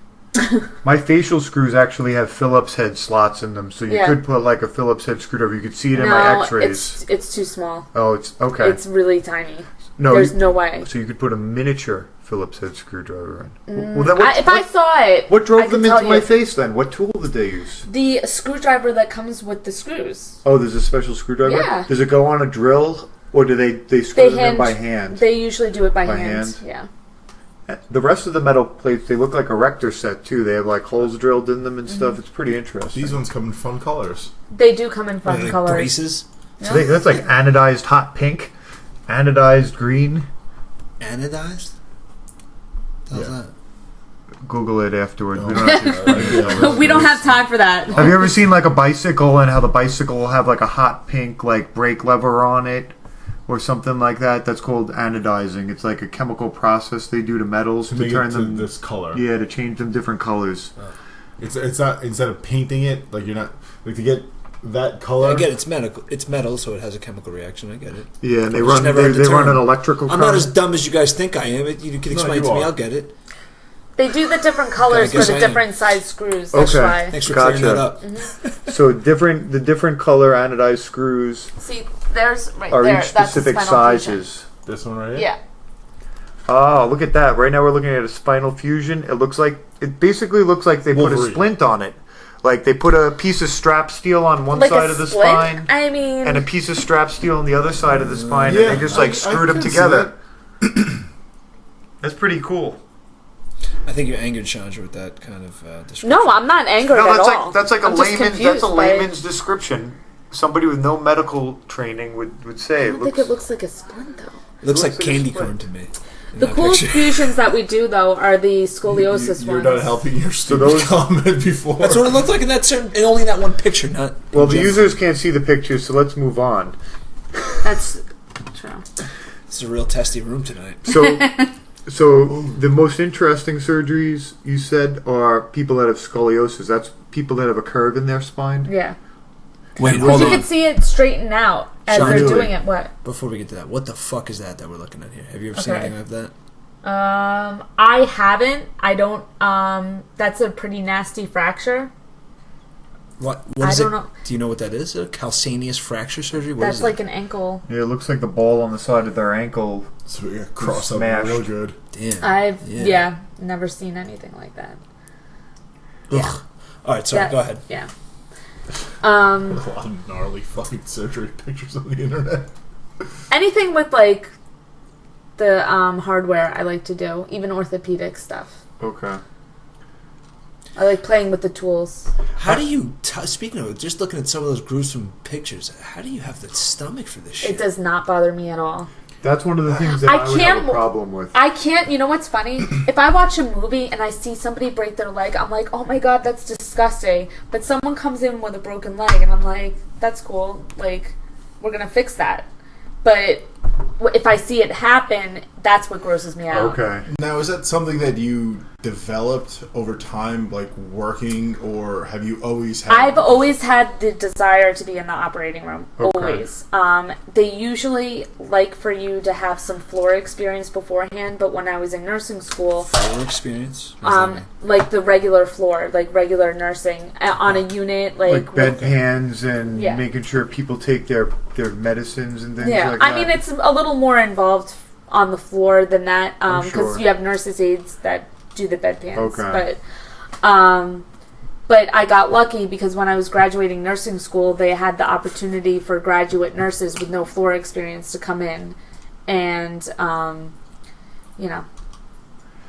My facial screws actually have Phillips head slots in them, so you Yeah. could put like a Phillips head screwdriver. You could see it in No, my X-rays. it's too small. Oh, it's okay. It's really tiny. no, There's no way. So you could put a miniature Phillips head screwdriver in. Mm, Well, then if I saw it, what I drove could them tell into my you. face then? What tool did they use? The screwdriver that comes with the screws. Oh, there's a special screwdriver? Yeah. Does it go on a drill, or do they screw them in by hand? They usually do it by By hand. hand? Yeah. The rest of the metal plates, they look like a rector set too. They have like holes drilled in them and stuff. Mm-hmm. It's pretty interesting. These ones come in fun colors. They do come in fun Like colors. braces. So that's like anodized hot pink, anodized green. Anodized? How's Yeah. that? Google it afterwards. No. We don't have to- We don't have time for that. Have you ever seen like a bicycle and how the bicycle will have like a hot pink like brake lever on it? or something like that. That's called anodizing. It's like a chemical process they do to metals To to make turn it to them this color. Yeah, to change them different colors. It's not, instead of painting it, like you're not, like to get that color. I get it. It's metal, so it has a chemical reaction. I get it. Yeah, and they I've run just never heard the they run term. an electrical I'm current. not as dumb as you guys think I am. You can explain you to me. are. I'll get it. They do the different colors for guess the I am. different size screws. That's Okay. why. Thanks for Gotcha. clearing that up. So the different color anodized screws See, there's right are there. each That's the specific spinal fusion. sizes. This one right here? Yeah. Oh, look at that. Right now we're looking at a spinal fusion. It basically looks like they put a Wolverine. splint on it. Like they put a piece of strap steel on one Like side a of the splint? spine I mean, and a piece of strap steel on the other side of the spine, Yeah, and they just I screwed them can see together. That's pretty cool. I think you angered Chandra with that kind of description. no, I'm not angered No, at that's all. like that's like I'm a just layman's confused by it. layman's description. Somebody with no medical training would say. I don't think it looks like a splint though. It looks like looks like a candy splint. corn to me. in The that coolest picture. fusions that we do though are the scoliosis You're ones. not helping your stupid those- comment before. That's what it looked like in that certain, and only in that one picture. Not Well, in the general. users can't see the pictures, so let's move on. That's true. It's a real testy room tonight. So the most interesting surgeries you said are people that have scoliosis. That's people that have a curve in their spine. Yeah. Wait, Because hold you on. can see it straighten out as Sean, they're really? doing it. What? Before we get to that, what the fuck is that we're looking at here? Have you ever seen Okay. anything like that? I haven't. I don't. That's a pretty nasty fracture. What I is don't it? know. Do you know what that is? A calcaneus fracture surgery? What That's is like it? an ankle. Yeah, it looks like the ball on the side of their ankle. So we got cross up Smashed. real good. Damn. I've Yeah. never seen anything like that. Ugh. All right, sorry. That- Go ahead. Yeah. A lot of gnarly fucking surgery pictures on the internet. Anything with like the hardware I like to do, even orthopedic stuff. Okay. I like playing with the tools. How do you? Speaking of it, just looking at some of those gruesome pictures, how do you have the stomach for this shit? It does not bother me at all. That's one of the things that I I would have a can't- problem with. I can't, you know what's funny? If I watch a movie and I see somebody break their leg, I'm like, oh my god, that's disgusting. But someone comes in with a broken leg and I'm like, that's cool. Like, we're gonna fix that. But if I see it happen, that's what grosses me out. Okay. Now, is that something that you developed over time, like working, or have you always had? I've always had the desire to be in the operating room. Okay. Always. They usually like for you to have some floor experience beforehand, but when I was in nursing school, Floor experience? What does that mean? like the regular floor, like regular nursing on a unit, Like with- bedpans and Yeah. making sure people take their medicines and things Yeah, like that. I mean it's a little more involved on the floor than that I'm because sure. you have nurses' aides that do the bedpans. Okay. But I got lucky because when I was graduating nursing school, they had the opportunity for graduate nurses with no floor experience to come in, and you know,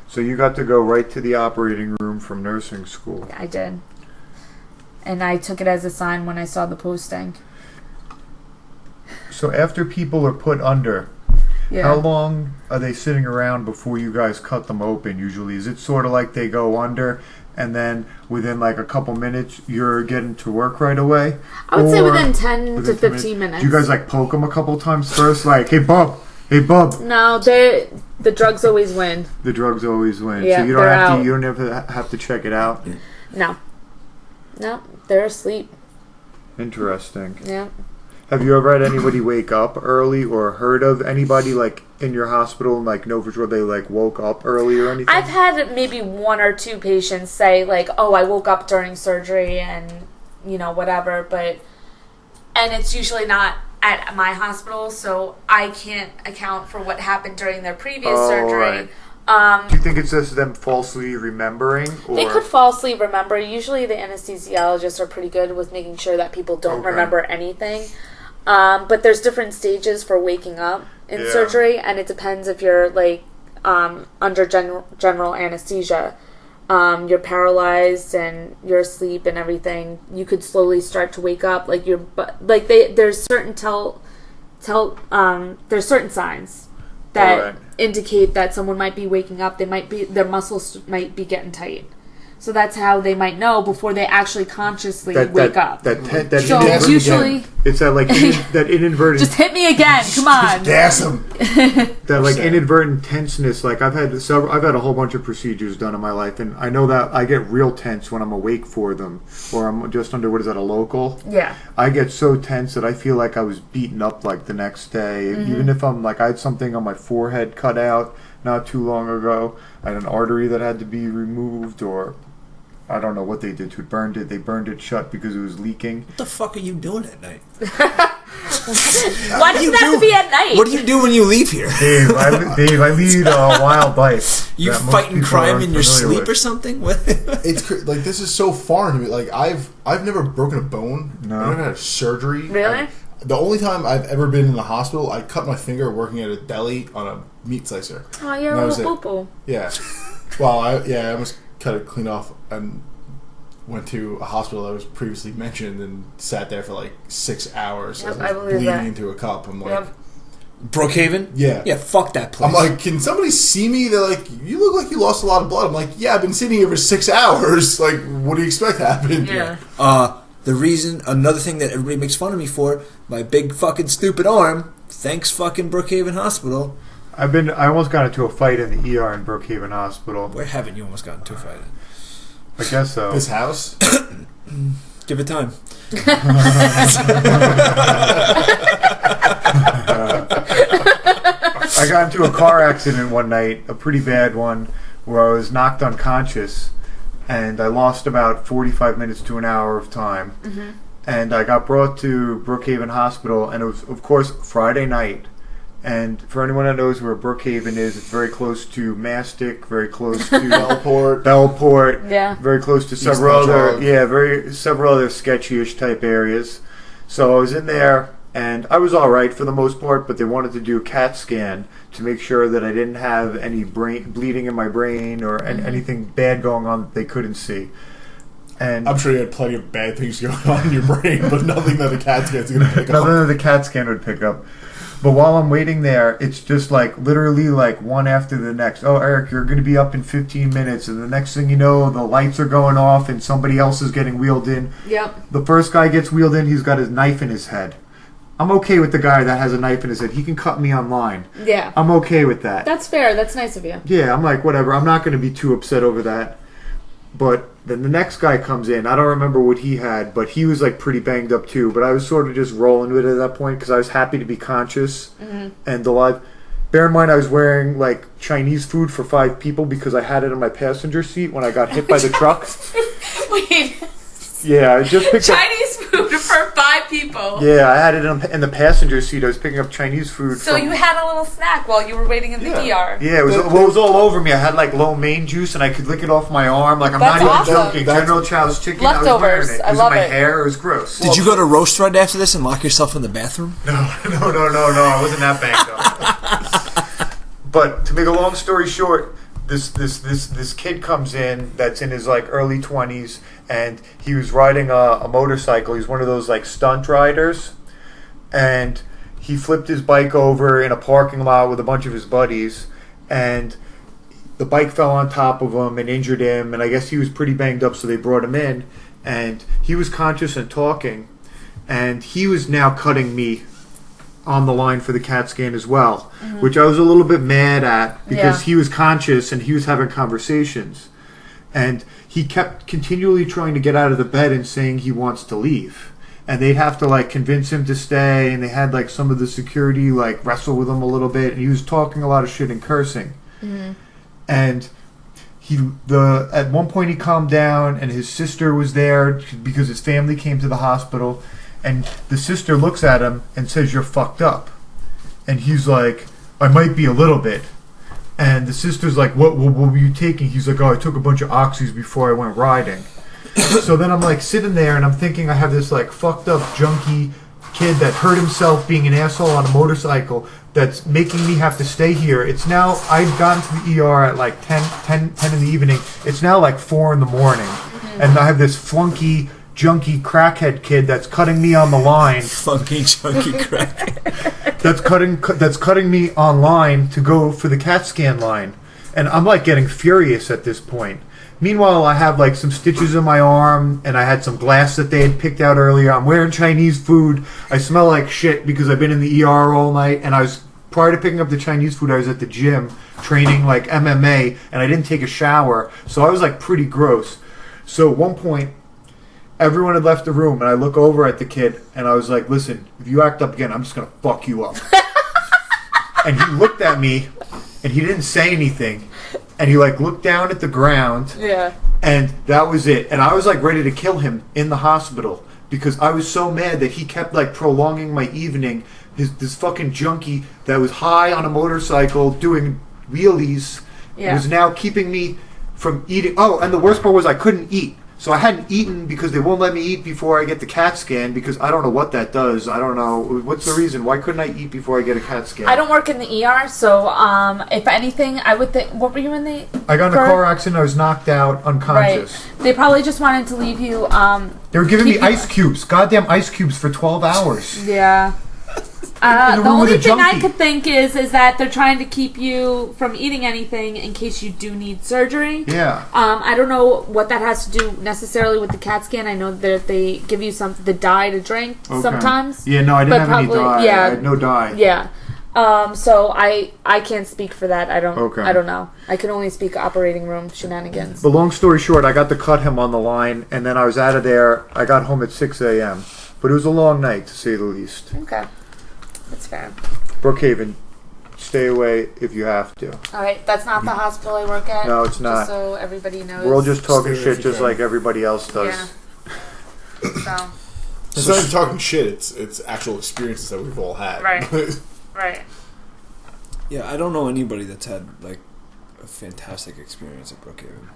So you got to go right to the operating room from nursing school. I did, and I took it as a sign when I saw the posting. So after people are put under, Yeah. how long are they sitting around before you guys cut them open usually? Is it sort of like they go under and then within like a couple minutes you're getting to work right away? I would say Or within 10 to within 15 minutes. Do you guys like poke them a couple times first? Like, hey bub, No, the drugs always win. the drugs always win. Yeah, so you don't they're have out. to you don't have to check it out. No, they're asleep. Interesting. Yeah. Have you ever had anybody wake up early or heard of anybody like in your hospital and like know for sure they like woke up early or anything? I've had maybe one or two patients say like, "Oh, I woke up during surgery and whatever," and it's usually not at my hospital, so I can't account for what happened during their previous surgery. Right. Do you think it's just them falsely remembering? Or? They could falsely remember. Usually, the anesthesiologists are pretty good with making sure that people don't Okay. remember anything. But there's different stages for waking up in Yeah. surgery, and it depends if you're like under general anesthesia. You're paralyzed and you're asleep and everything. You could slowly start to wake up. Like there's certain there's certain signs that Alright. indicate that someone might be waking up. Their muscles might be getting tight. So that's how they might know before they actually consciously wake up. So usually... It's that like that inadvertent. Just hit me again. Come on. Gas them. That like inadvertent tenseness. Like I've had a whole bunch of procedures done in my life, and I know that I get real tense when I'm awake for them, or I'm just under a local. Yeah. I get so tense that I feel like I was beaten up like the next day. Even if I'm like I had something on my forehead cut out not too long ago. I had an artery that had to be removed, or I don't know what they did to it. They burned it shut because it was leaking. What the fuck are you doing at night? Why does it have to be at night? What do you do when you leave here? Dave, I lead a wild life. You fighting crime in your sleep or something? It's like this is so foreign to me. Like I've never broken a bone. No. I've never had surgery. Really? The only time I've ever been in the hospital, I cut my finger working at a deli on a meat slicer. Oh, you're a little poo-poo. Yeah. Well, I almost cut it clean off and went to a hospital that was previously mentioned and sat there for like 6 hours. Yep, I I was believe bleeding that. into a cup. I'm like, Brookhaven? Yeah. Yeah, fuck that place. I'm like, can somebody see me? They're like, you look like you lost a lot of blood. I'm like, yeah, I've been sitting here for 6 hours. Like, what do you expect to happen? Yeah. Another thing that everybody makes fun of me for, my big fucking stupid arm. Thanks fucking Brookhaven Hospital. I almost got into a fight in the ER in Brookhaven Hospital. Where haven't you almost gotten into a fight? I guess so. This house? Give it time. I got into a car accident one night, a pretty bad one, where I was knocked unconscious, and I lost about 45 minutes to an hour of time. And I got brought to Brookhaven Hospital, and it was, of course, Friday night. And for anyone that knows where Brookhaven is, it's very close to Mastic, very close to Bellport, Yeah. very close to several other sketchy-ish type areas. So I was in there, and I was all right for the most part, but they wanted to do a CAT scan to make sure that I didn't have any bleeding in my brain or anything bad going on that they couldn't see. And I'm sure you had plenty of bad things going on in your brain, but nothing that a CAT scan's going to pick up. nothing that the CAT scan would pick up. But while I'm waiting there, it's just like literally like one after the next. Oh, Eric, you're going to be up in 15 minutes. And the next thing you know, the lights are going off and somebody else is getting wheeled in. Yep. The first guy gets wheeled in, he's got his knife in his head. I'm okay with the guy that has a knife in his head. He can cut me online. Yeah. I'm okay with that. That's fair. That's nice of you. Yeah, I'm like, whatever. I'm not going to be too upset over that. But then the next guy comes in. I don't remember what he had, but he was like pretty banged up too. But I was sort of just rolling with it at that point because I was happy to be conscious and alive. Bear in mind, I was wearing like Chinese food for 5 people because I had it in my passenger seat when I got hit by the truck. Wait. Yeah, I just picked up Chinese food for 5 people. Yeah, I had it in the passenger seat. I was picking up Chinese food. So you had a little snack while you were waiting in the ER. Yeah, it was all over me. I had like lo mein juice, and I could lick it off my arm. Like I'm That's not awesome. even joking. General Chow's chicken. Leftovers. I was wearing it. It I was love in my it. hair. It was gross. Did you go to Roast Run after this and lock yourself in the bathroom? No. I wasn't that banged up. But to make a long story short, this kid comes in that's in his like early 20s, and he was riding a motorcycle. He's one of those like stunt riders, and he flipped his bike over in a parking lot with a bunch of his buddies, and the bike fell on top of him and injured him, and I guess he was pretty banged up, so they brought him in, and he was conscious and talking, and he was now cutting me on the line for the CAT scan as well, which I was a little bit mad at because he was conscious and he was having conversations, and he kept continually trying to get out of the bed and saying he wants to leave, and they'd have to like convince him to stay, and they had like some of the security like wrestle with him a little bit, and he was talking a lot of shit and cursing, and at one point he calmed down, and his sister was there because his family came to the hospital. And the sister looks at him and says, "You're fucked up." And he's like, "I might be a little bit." And the sister's like, what were you taking? He's like, "Oh, I took a bunch of oxys before I went riding." So then I'm like sitting there and I'm thinking I have this like fucked up junkie kid that hurt himself being an asshole on a motorcycle that's making me have to stay here. It's now, I've gotten to the ER at like 10 in the evening. It's now like 4 in the morning. And I have this flunky junkie crackhead kid that's cutting me on the line. Funky junkie crackhead. That's cutting me online to go for the CAT scan line, and I'm like getting furious at this point. Meanwhile, I have like some stitches in my arm, and I had some glass that they had picked out earlier. I'm wearing Chinese food. I smell like shit because I've been in the ER all night. And I was, prior to picking up the Chinese food, I was at the gym training like MMA, and I didn't take a shower, so I was like pretty gross. So at one point, everyone had left the room, and I look over at the kid, and I was like, "Listen, if you act up again, I'm just gonna fuck you up." And he looked at me, and he didn't say anything. And he like looked down at the ground. Yeah. And that was it. And I was like ready to kill him in the hospital because I was so mad that he kept like prolonging my evening. This fucking junkie that was high on a motorcycle doing wheelies was now keeping me from eating. Oh, and the worst part was I couldn't eat. So I hadn't eaten because they won't let me eat before I get the CAT scan because I don't know what that does. I don't know. What's the reason? Why couldn't I eat before I get a CAT scan? I don't work in the ER, so if anything, I would think... What were you in the... I got in a car accident. I was knocked out, unconscious. Right. They probably just wanted to leave you... they were giving me ice cubes. Goddamn ice cubes for 12 hours. Yeah. The only thing I could think is that they're trying to keep you from eating anything in case you do need surgery. Yeah. I don't know what that has to do necessarily with the CAT scan. I know that they give you the dye to drink sometimes. Yeah, no, I didn't have any dye. Yeah, I had no dye. Yeah. So I can't speak for that. I don't know. I can only speak operating room shenanigans. But long story short, I got to cut him on the line, and then I was out of there. I got home at 6 a.m. But it was a long night, to say the least. Okay. That's fair. Brookhaven, stay away if you have to. All right, that's not the hospital I work at. No, it's not. Just so everybody knows. We're all just talking shit just like everybody else does. Yeah. So. It's not even talking shit. It's actual experiences that we've all had. Right. Right. Yeah, I don't know anybody that's had like a fantastic experience at Brookhaven.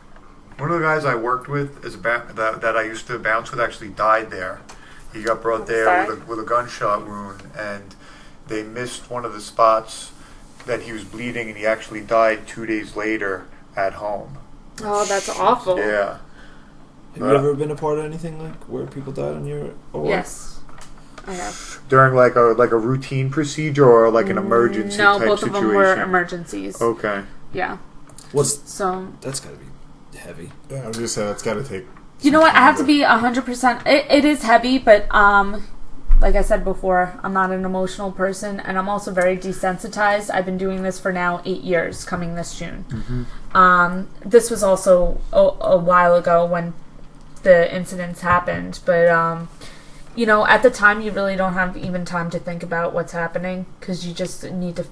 One of the guys I worked with that I used to bounce with actually died there. He got brought there with a gunshot wound, and they missed one of the spots that he was bleeding, and he actually died 2 days later at home. Oh, that's awful. Yeah. Have you ever been a part of anything like where people died on your award? Yes, I have. During like a routine procedure or like an emergency type situation? No, both of them were emergencies. Okay. Yeah. That's got to be heavy. Yeah, I was just saying that's got to take. You know what? I have to be 100%. It is heavy, but like I said before, I'm not an emotional person, and I'm also very desensitized. I've been doing this for now 8 years, coming this June. Mm-hmm. This was also a while ago when the incidents happened, but at the time you really don't have even time to think about what's happening because you just need to,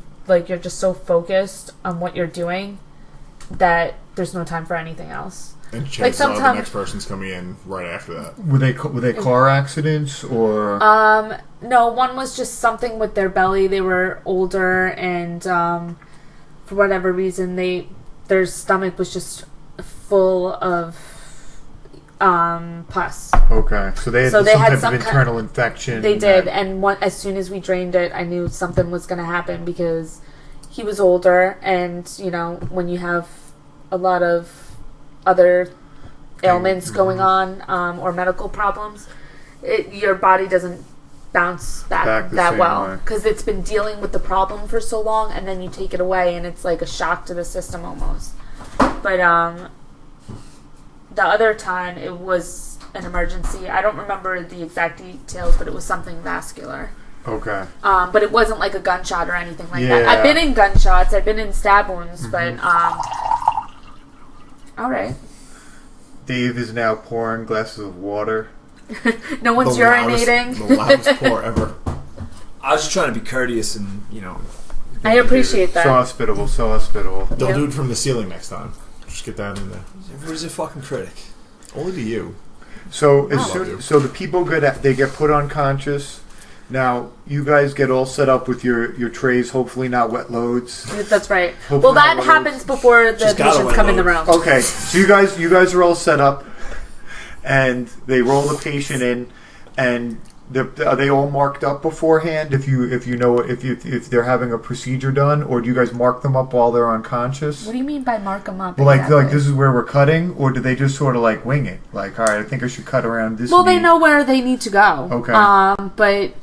you're just so focused on what you're doing that there's no time for anything else. And chances are the next person's coming in right after that. Were they car accidents or? No, one was just something with their belly. They were older, and for whatever reason, their stomach was just full of pus. Okay, so they had some type of internal infection. They did, and as soon as we drained it, I knew something was going to happen because he was older, and when you have a lot of other ailments going on or medical problems, your body doesn't bounce back that well because it's been dealing with the problem for so long, and then you take it away and it's like a shock to the system almost. But the other time it was an emergency. I don't remember the exact details, but it was something vascular. Okay. But it wasn't like a gunshot or anything like that. I've been in gunshots, I've been in stab wounds, but all right. Dave is now pouring glasses of water. No one's urinating. The loudest pour ever. I was just trying to be courteous and, I appreciate that. So hospitable. Don't do it from the ceiling next time. Just get down in there. Everybody's a fucking critic. Only to you. So so the people they get put unconscious. Now you guys get all set up with your trays. Hopefully not wet loads. That's right. Well, that happens before the patients come in the room. Okay, so you guys are all set up, and they roll the patient in, and are they all marked up beforehand? If they're having a procedure done, or do you guys mark them up while they're unconscious? What do you mean by mark them up? Well, like this is where we're cutting, or do they just sort of like wing it? Like, all right, I think I should cut around this. Well, they know where they need to go. Okay. But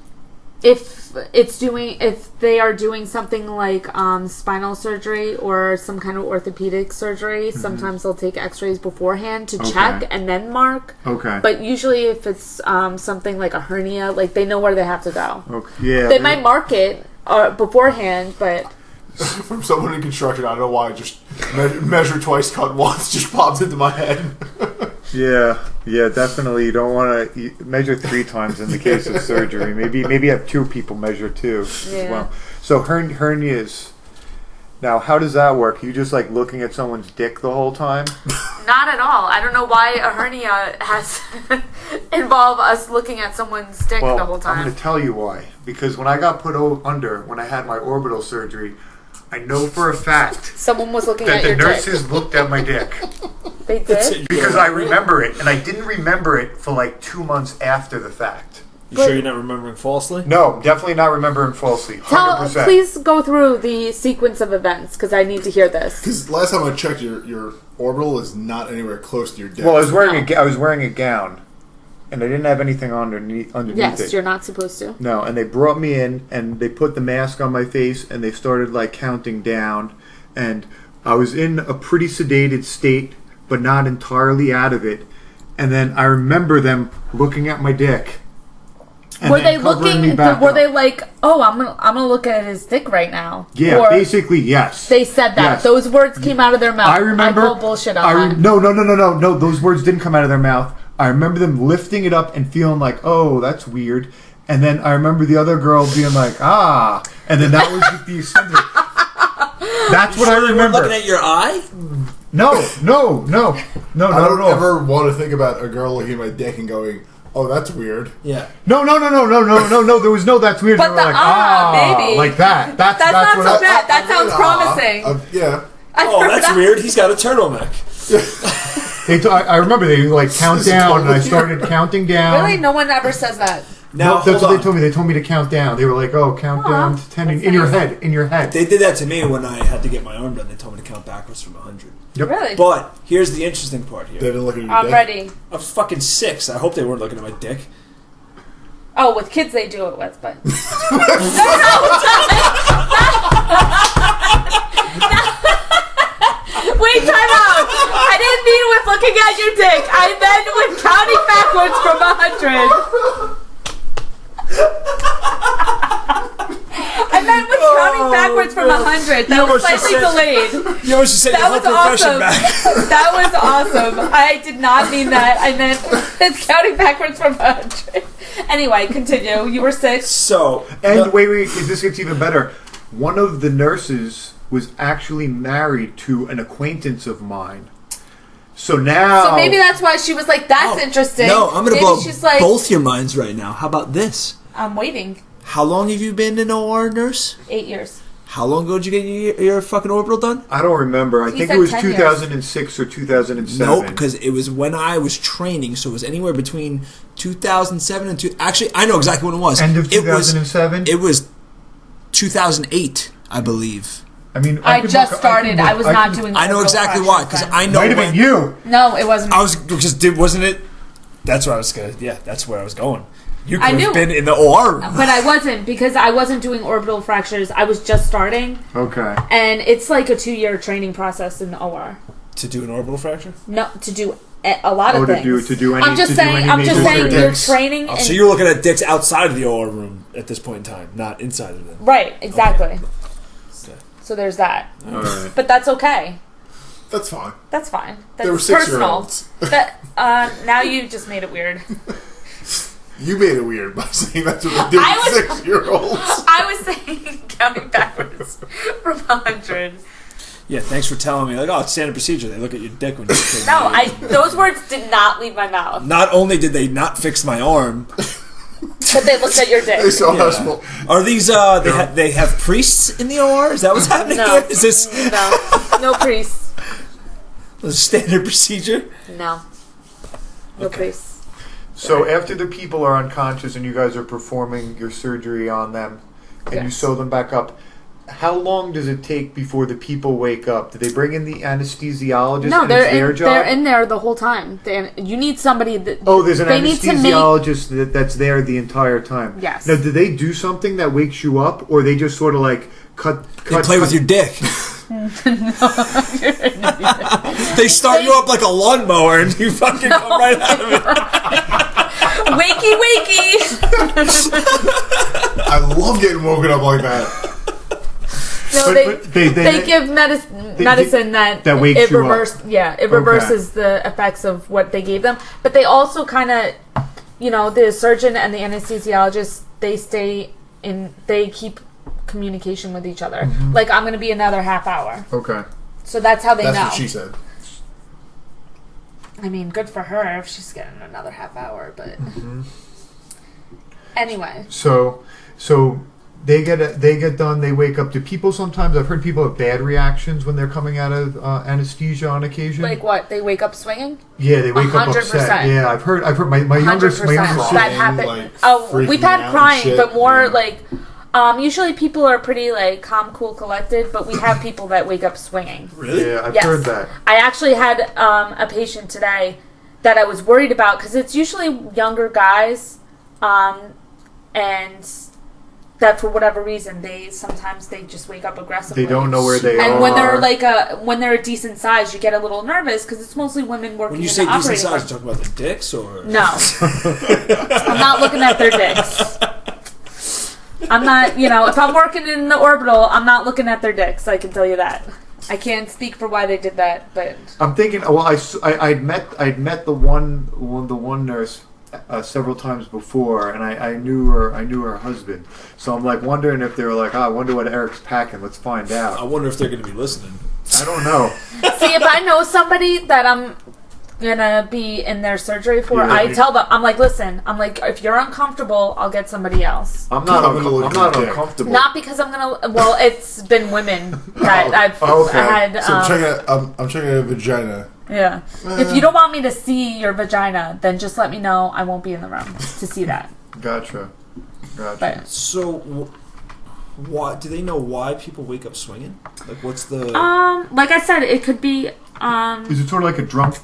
if they are doing something like spinal surgery or some kind of orthopedic surgery, sometimes they'll take x-rays beforehand to check and then mark. Okay. But usually if it's something like a hernia, like they know where they have to go. Okay. Yeah. They might mark it beforehand, but... From someone in construction, I don't know why, just measure twice, cut once, just popped into my head. Yeah, definitely. You don't want to measure 3 times in the case of surgery. Maybe have 2 people measure 2 as well. So hernias. Now, how does that work? You just like looking at someone's dick the whole time? Not at all. I don't know why a hernia has involve us looking at someone's dick the whole time. I'm going to tell you why. Because when I got put under, when I had my orbital surgery, I know for a fact someone was looking that at your the nurses dick. looked at my dick. They did? Because I remember it, and I didn't remember it for like 2 months after the fact. You sure you're not remembering falsely? No, definitely not remembering falsely. 100%. Please go through the sequence of events, because I need to hear this. Because last time I checked, your orbital is not anywhere close to your dick. Well, I was wearing a gown, and I didn't have anything underneath Yes, it. you're not supposed to. No, and they brought me in, and they put the mask on my face, and they started like counting down, and I was in a pretty sedated state, but not entirely out of it. And then I remember them looking at my dick. And Were then they covering me looking? back Were up. they like, "Oh, I'm gonna look at his dick right now"? Yeah, or basically yes. they said that. Yes. Those words came out of their mouth. I remember. I call bullshit on that. No. Those words didn't come out of their mouth. I remember them lifting it up and feeling like, "Oh, that's weird." And then I remember the other girl being like, "Ah," and then that was just the assembly. That's what I remember. Looking at your eye? No. I don't ever want to think about a girl looking at my dick and going, "Oh, that's weird." Yeah. No. There was no that's weird. But They were the like, maybe. like that. That's not what so I, bad. That sounds promising. Yeah. Oh, that's weird. He's got a turtleneck. I remember they like count down, and I started counting down. Really, no one ever says that. Now, No, that's hold what on. they told me. They told me to count down. They were like, "Oh, count down to 10 in your head." In your head. They did that to me when I had to get my arm done. They told me to count backwards from 100. Yep. Really? But here's the interesting part They here. didn't look at your I'm dick. ready. I was fucking 6. I hope they weren't looking at my dick. Oh, with kids they do it with, but wait, time out. I didn't mean with looking at your dick. I meant with counting backwards from 100. I meant with counting backwards from 100. That was slightly delayed. You almost just said That your was whole profession awesome. back. That was awesome. I did not mean that. I meant it's counting backwards from 100. Anyway, continue. You were 6. So, and wait, this gets even better. One of the nurses was actually married to an acquaintance of mine. So now... So maybe that's why she was like, that's interesting. No, I'm going to Maybe blow she's like, both your minds right now. How about this? I'm waiting. How long have you been an OR nurse? 8 years. How long ago did you get your fucking orbital done? I don't remember. I He think said it was 10 years. 2006 or 2007. Nope, because it was when I was training, so it was anywhere between 2007 and... Actually, I know exactly when it was. End of 2007? It was 2008, I believe. I mean, I just started. I was not doing. I know exactly why, because I know Might have been you. No, it wasn't. I was because wasn't it? That's where I was gonna. Yeah, that's where I was going. You could I have knew. been in the OR room. But I wasn't, because I wasn't doing orbital fractures. I was just starting, Okay. and it's like a 2-year training process in the OR. To do an orbital fracture. No, to do a lot of to things. do any. I'm just saying. I'm just major saying. You're dicks. training. Oh, and, so you're looking at dicks outside of the OR room at this point in time, not inside of them. right? Exactly. Okay. So there's that. All right. But that's okay. That's fine. That's fine. That's They were personal. 6-year-olds. That now you just made it weird. You made it weird by saying that's what they did with 6-year-olds. I was saying counting backwards from 100. Yeah, thanks for telling me. Like, oh, it's standard procedure. They look at your dick when you're kidding. No, those words did not leave my mouth. Not only did they not fix my arm, But they looked at your dick. They saw how small. are these? They have priests in the OR? Is that what's happening No. here? Is this No priests. a standard procedure? No. No Okay. priests. So after the people are unconscious and you guys are performing your surgery on them, and you Yes. sew them back up, how long does it take before the people wake up? Do they bring in the anesthesiologist? No, and it's their job? they're in there the whole time. You need somebody that. Oh, there's an they need to anesthesiologist that's there the entire time. Yes. Now, do they do something that wakes you up, or they just sort of like cut They play with your dick. They start you up like a lawnmower and you fucking come right out of it. Wakey, wakey. I love getting woken up like that. No, they give medicine that wakes it you up. Yeah, it reverses the effects of what they gave them. But they also kind of, the surgeon and the anesthesiologist, they keep communication with each other. Mm-hmm. Like, I'm going to be another half hour. Okay. So that's how they know. That's what she said. I mean, good for her if she's getting another half hour, but anyway. So they get done. They wake up. Do people sometimes? I've heard people have bad reactions when they're coming out of anesthesia on occasion. Like what? They wake up swinging? Yeah, they wake up upset. Yeah, I've heard. My younger sister. That happened. Like, We've had out crying, and shit, but more yeah. like. Usually people are pretty like calm, cool, collected, but we have people that wake up swinging. Really? Yeah, I've Yes. heard that. I actually had a patient today that I was worried about because it's usually younger guys, and that for whatever reason sometimes they just wake up aggressively. They don't know where they are. And when they're a decent size, you get a little nervous because it's mostly women working. When you in say the decent operating size, room. you talk about their dicks or No, I'm not looking at their dicks. I'm not, if I'm working in the orbital, I'm not looking at their dicks. I can tell you that. I can't speak for why they did that, but I'm thinking. Well, I'd met the one nurse several times before, and I knew her husband. So I'm like wondering if they were like, I wonder what Eric's packing. Let's find out. I wonder if they're going to be listening. I don't know. see, if I know somebody that I'm gonna be in their surgery for, Yeah, I tell them, I'm like, listen, if you're uncomfortable, I'll get somebody else. I'm not dick. uncomfortable. Not because I'm gonna. Well, it's been women that I've okay. had. So I'm checking a vagina. Yeah. If you don't want me to see your vagina, then just let me know. I won't be in the room to see that. Gotcha. But, So, why do they know why people wake up swinging? Like, what's the? like I said, it could be. Is it sort of like a drunk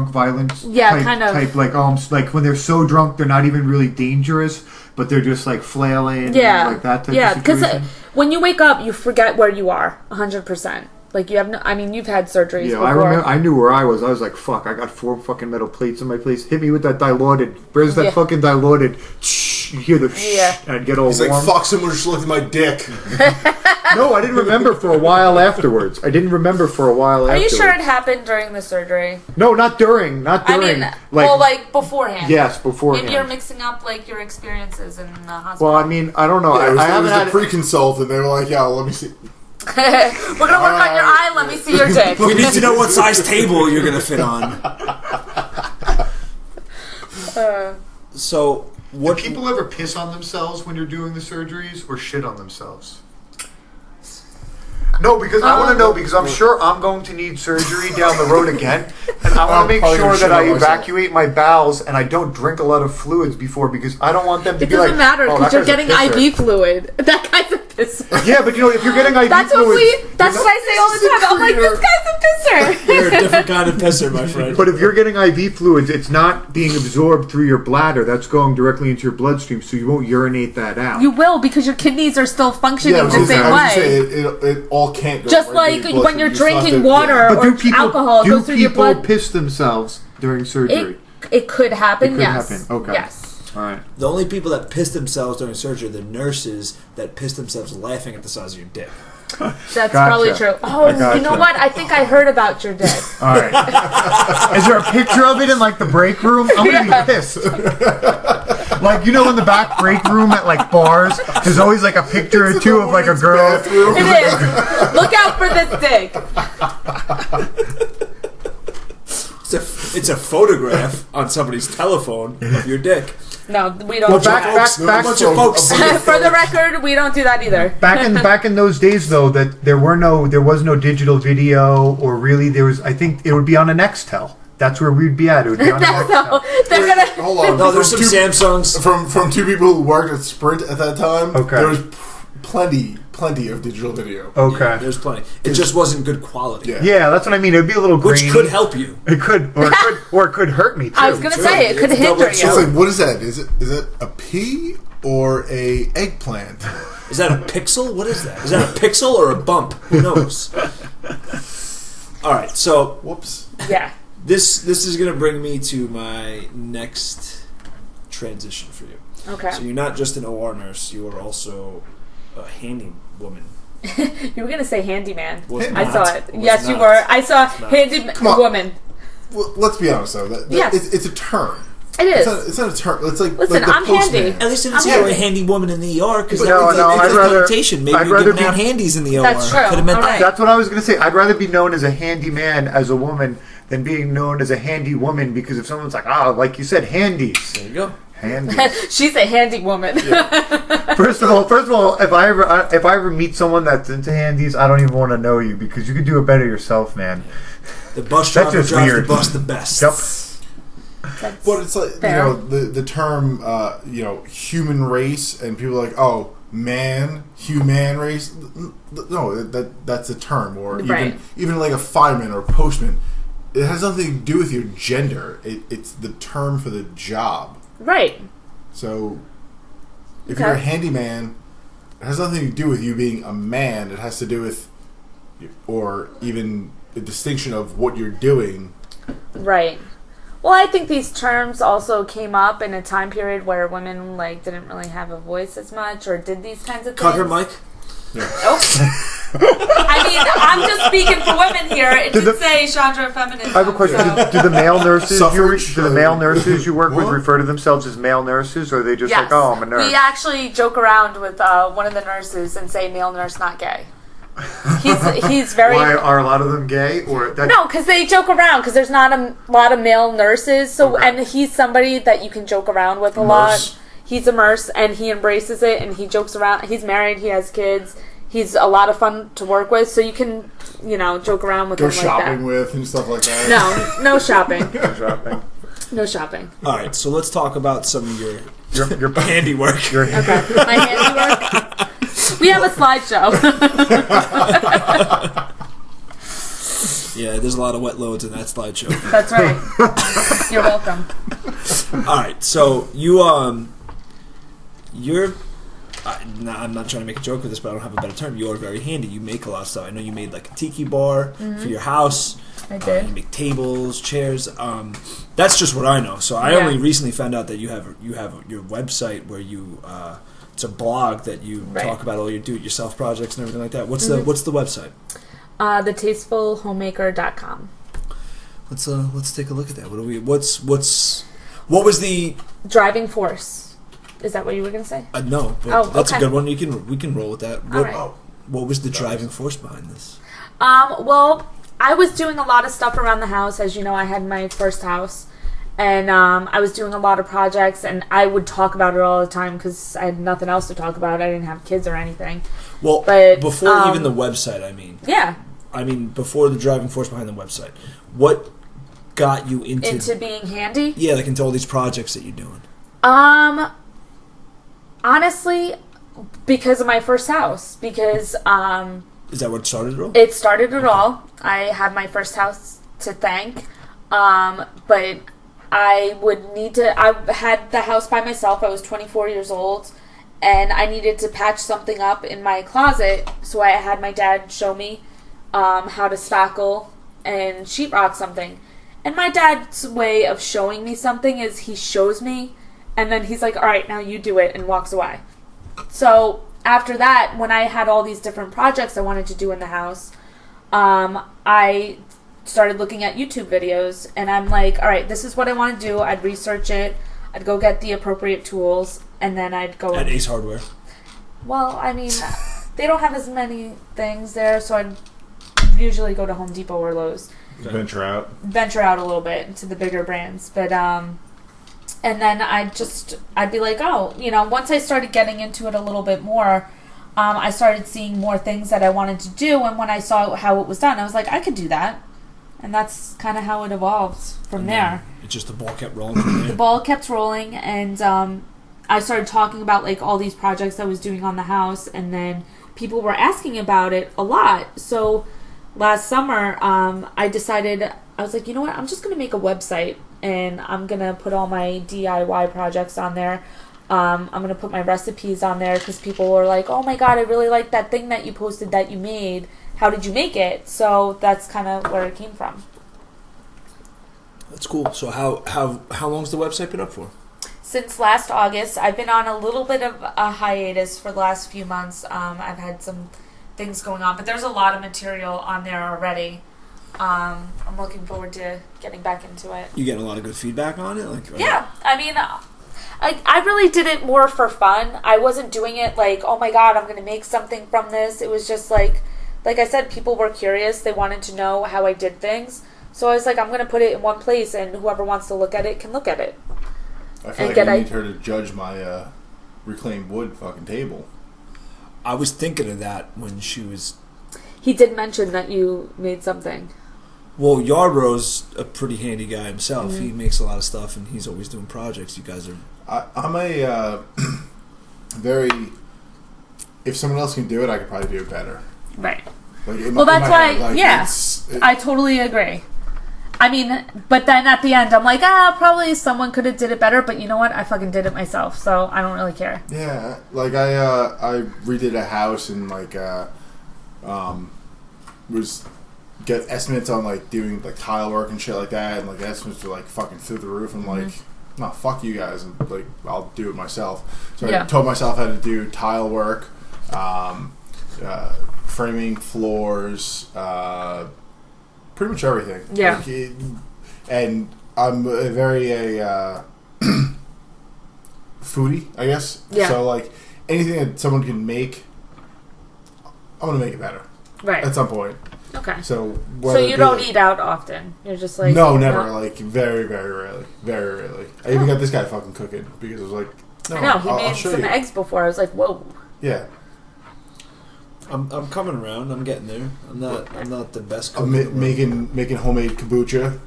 violence? Yeah, kind of. Type like when they're so drunk, they're not even really dangerous, but they're just like flailing. Yeah, like that type yeah. of Because situation. when you wake up, you forget where you are 100%. Like you have no. I mean, you've had surgeries. Yeah, before. I remember. I knew where I was. I was like, "Fuck! I got 4 fucking metal plates in my place. Hit me with that dilaudid. Where's that fucking dilaudid?" You hear the and I'd get all He's warm. like, fuck, someone just looked at my dick. No, I didn't remember for a while afterwards. Are you sure it happened during the surgery? No, not during. I mean, like beforehand. Yes, beforehand. Maybe you're mixing up like your experiences in the hospital. Well, I mean, I don't know. Yeah, I haven't it had was the pre-consult, and they were like, "Yeah, let me see." We're gonna work on your eye. Let me see your dick. We need to know what size table you're going to fit on. So, what Do people ever piss on themselves when you're doing the surgeries, or shit on themselves? No, because I want to know, because I'm sure I'm going to need surgery down the road again, and I want to make probably sure gonna that shit I on myself. evacuate my bowels and I don't drink a lot of fluids before, because I don't want them to It be like, doesn't matter "Oh, because that you're guy's a getting pisser." IV fluid. That guy's a pisser. Yeah, but if you're getting IV That's fluids, That's what I say all the time. I'm like, this guy's a pisser. you're a different kind of pisser, my friend. But if you're getting IV fluids, it's not being absorbed through your bladder. That's going directly into your bloodstream, so you won't urinate that out. You will because your kidneys are still functioning Yeah, I was the gonna say, same I was way. gonna say, it all can't go Just right like into your when you're bloodstream. You just drinking have to- water But or alcohol, it goes through your blood. piss themselves during surgery? It could happen. It could Yes. happen. Okay. Yes. All right. The only people that piss themselves during surgery are the nurses that piss themselves laughing at the size of your dick. That's Gotcha. probably true. Oh, gotcha. you know what? I think I heard about your dick. All right. Is there a picture of it in like the break room? I'm gonna be pissed. Like, in the back break room at like bars, there's always like a picture or two of like a girl. It is. Look out for this dick. It's a photograph on somebody's telephone of your dick. No, we don't. Well, do that. Bunch of folks. For the record, we don't do that either. Back in those days, though, that there was no digital video, or really there was. I think it would be on an Nextel. That's where we'd be at. It would be on a No, Nextel. they're gonna. Hold on. No, there's some From Samsungs. From 2 people who worked at Sprint at that time. Okay. There was plenty plenty of digital video. Okay. Yeah, there's plenty. It just wasn't good quality. Yeah. Yeah, that's what I mean. It'd be a little grainy. Which could help you. It could, or it could hurt me too. I was gonna say it could It's hinder double-edged So it's you. like, what is that? Is it a pea or a eggplant? Is that a pixel? What is that? Is that a pixel or a bump? Who knows? All right, so Whoops. Yeah. this is going to bring me to my next transition for you. Okay. So you're not just an OR nurse; you are also a handy woman. You were gonna say handyman. Was I not. saw it. Was Yes, you not. were. I saw not. handy Come on. woman. Well, let's be honest though. Yes. It's a term. It is. It's not a term. It's like Listen, like the I'm postman. handy. At least I didn't I'm say you were a handy. handy woman in the ER because No, that was no, like, I'd a rather- connotation. Maybe I'd you're rather giving out be- handies in the OR. That's true. Could have meant All that. right. That's what I was going to say. I'd rather be known as a handy man as a woman than being known as a handy woman, because if someone's like, like you said, handies. There you go. Handies. She's a handy woman. First of all, if I ever meet someone that's into handies, I don't even want to know you, because you could do it better yourself, man. The bus That's driver just drives weird. the bus the best. Yep. That's But it's like fair. the term human race, and people are like, oh, man, human race. No, that's a term, or Right. even like a fireman or a postman. It has nothing to do with your gender. It's the term for the job. Right. So if Okay. you're a handyman, it has nothing to do with you being a man. It has to do with, or even the distinction of what you're doing. Right. Well, I think these terms also came up in a time period where women didn't really have a voice as much, or did these kinds of things. Cut her mic. Oh. I mean, I'm just speaking for women here. It did say Chandra feminism. I have a question. So. Do the male nurses Suffrage? do the male nurses you work with What? refer to themselves as male nurses, or are they just Yes. like, oh, I'm a nurse? We actually joke around with one of the nurses and say male nurse, not gay. He's very... Why are a lot of them gay? Or that? No, because they joke around, because there's not a lot of male nurses. So, Okay. and he's somebody that you can joke around with a lot. He's a nurse, and he embraces it, and he jokes around. He's married, he has kids. He's a lot of fun to work with, so you can, joke around with Go him like shopping that. with and stuff like that. No shopping. Shopping. No shopping. All right, so let's talk about some of your Your handiwork. your Okay. My handiwork. We have a slideshow. Yeah, there's a lot of wet loads in that slideshow. That's right. You're welcome. All right, so you're. I'm not trying to make a joke with this, but I don't have a better term. You are very handy. You make a lot of stuff. I know you made like a tiki bar for your house. I did. You make tables, chairs. That's just what I know. So I Yeah. only recently found out that you have your website where you it's a blog that you Right. talk about all your do-it-yourself projects and everything like that. What's the website? ThetastefulHomemaker.com. Let's take a look at that. What was the Driving force. Is that what you were going to say? no? But Oh, that's okay. a good one. We can roll with that. All right. What was the driving force behind this? Well, I was doing a lot of stuff around the house. As you know, I had my first house. And I was doing a lot of projects, and I would talk about it all the time because I had nothing else to talk about. I didn't have kids or anything. Well, But, before even the website, I mean, Yeah, before the driving force behind the website, what got you into being handy. yeah, like into all these projects that you're doing? Honestly, because of my first house. Because Is that what started it all? it started it all. I had my first house to thank. But I had the house by myself. I was 24 years old, and I needed to patch something up in my closet, so I had my dad show me how to spackle and sheetrock something. And my dad's way of showing me something is he shows me, and then he's like, all right, now you do it, and walks away. So after that, when I had all these different projects I wanted to do in the house, I started looking at YouTube videos, and I'm like, all right, this is what I want to do. I'd research it. I'd go get the appropriate tools, and then I'd go... At Ace Hardware. Well, I mean, they don't have as many things there, so I'd usually go to Home Depot or Lowe's. Venture out. Venture out a little bit into the bigger brands. But, and then I'd be like, once I started getting into it a little bit more, I started seeing more things that I wanted to do, and when I saw how it was done, I was like, I could do that. And that's kind of how it evolved from there. It's just the ball kept rolling from there. The ball kept rolling, and I started talking about all these projects I was doing on the house, and then people were asking about it a lot. So last summer, I decided, I was like, you know what, I'm just going to make a website, and I'm going to put all my DIY projects on there. I'm going to put my recipes on there because people were like, oh my god, I really like that thing that you posted that you made. How did you make it? So that's kind of where it came from. That's cool. So how long's the website been up for? Since last August. I've been on a little bit of a hiatus for the last few months. I've had some things going on, but there's a lot of material on there already. I'm looking forward to getting back into it. You getting a lot of good feedback on it? Like, yeah, I mean, I really did it more for fun. I wasn't doing it like, oh my god, I'm going to make something from this. It was just like I said, people were curious. They wanted to know how I did things. So I was like, I'm going to put it in one place, and whoever wants to look at it can look at it. I feel like I need her to judge my reclaimed wood fucking table. I was thinking of that when she was... He did mention that you made something. Well, Yarbrough's a pretty handy guy himself. Mm-hmm. He makes a lot of stuff, and he's always doing projects. You guys are... I'm a very... If someone else can do it, I could probably do it better. Right. Like, well, that's why... Head, I totally agree. I mean, but then at the end, I'm like, probably someone could have did it better, but you know what? I fucking did it myself, so I don't really care. Yeah, like I redid a house and like was get estimates on like doing like tile work and shit like that, and like estimates were like fucking through the roof. I'm like, no, fuck you guys, and like I'll do it myself. So I told myself how to do tile work, framing floors. Pretty much everything. Yeah. Like and I'm a very foodie, I guess. Yeah. So like anything that someone can make, I'm gonna make it better. Right. At some point. Okay. So you don't eat out often. You're just like no, never. Like very, very rarely. Very rarely. I even got this guy fucking cooking because I was like, no, I know he made some eggs before. I was like, whoa. Yeah. I'm coming around. I'm getting there. I'm not the best cook. I'm making homemade kombucha.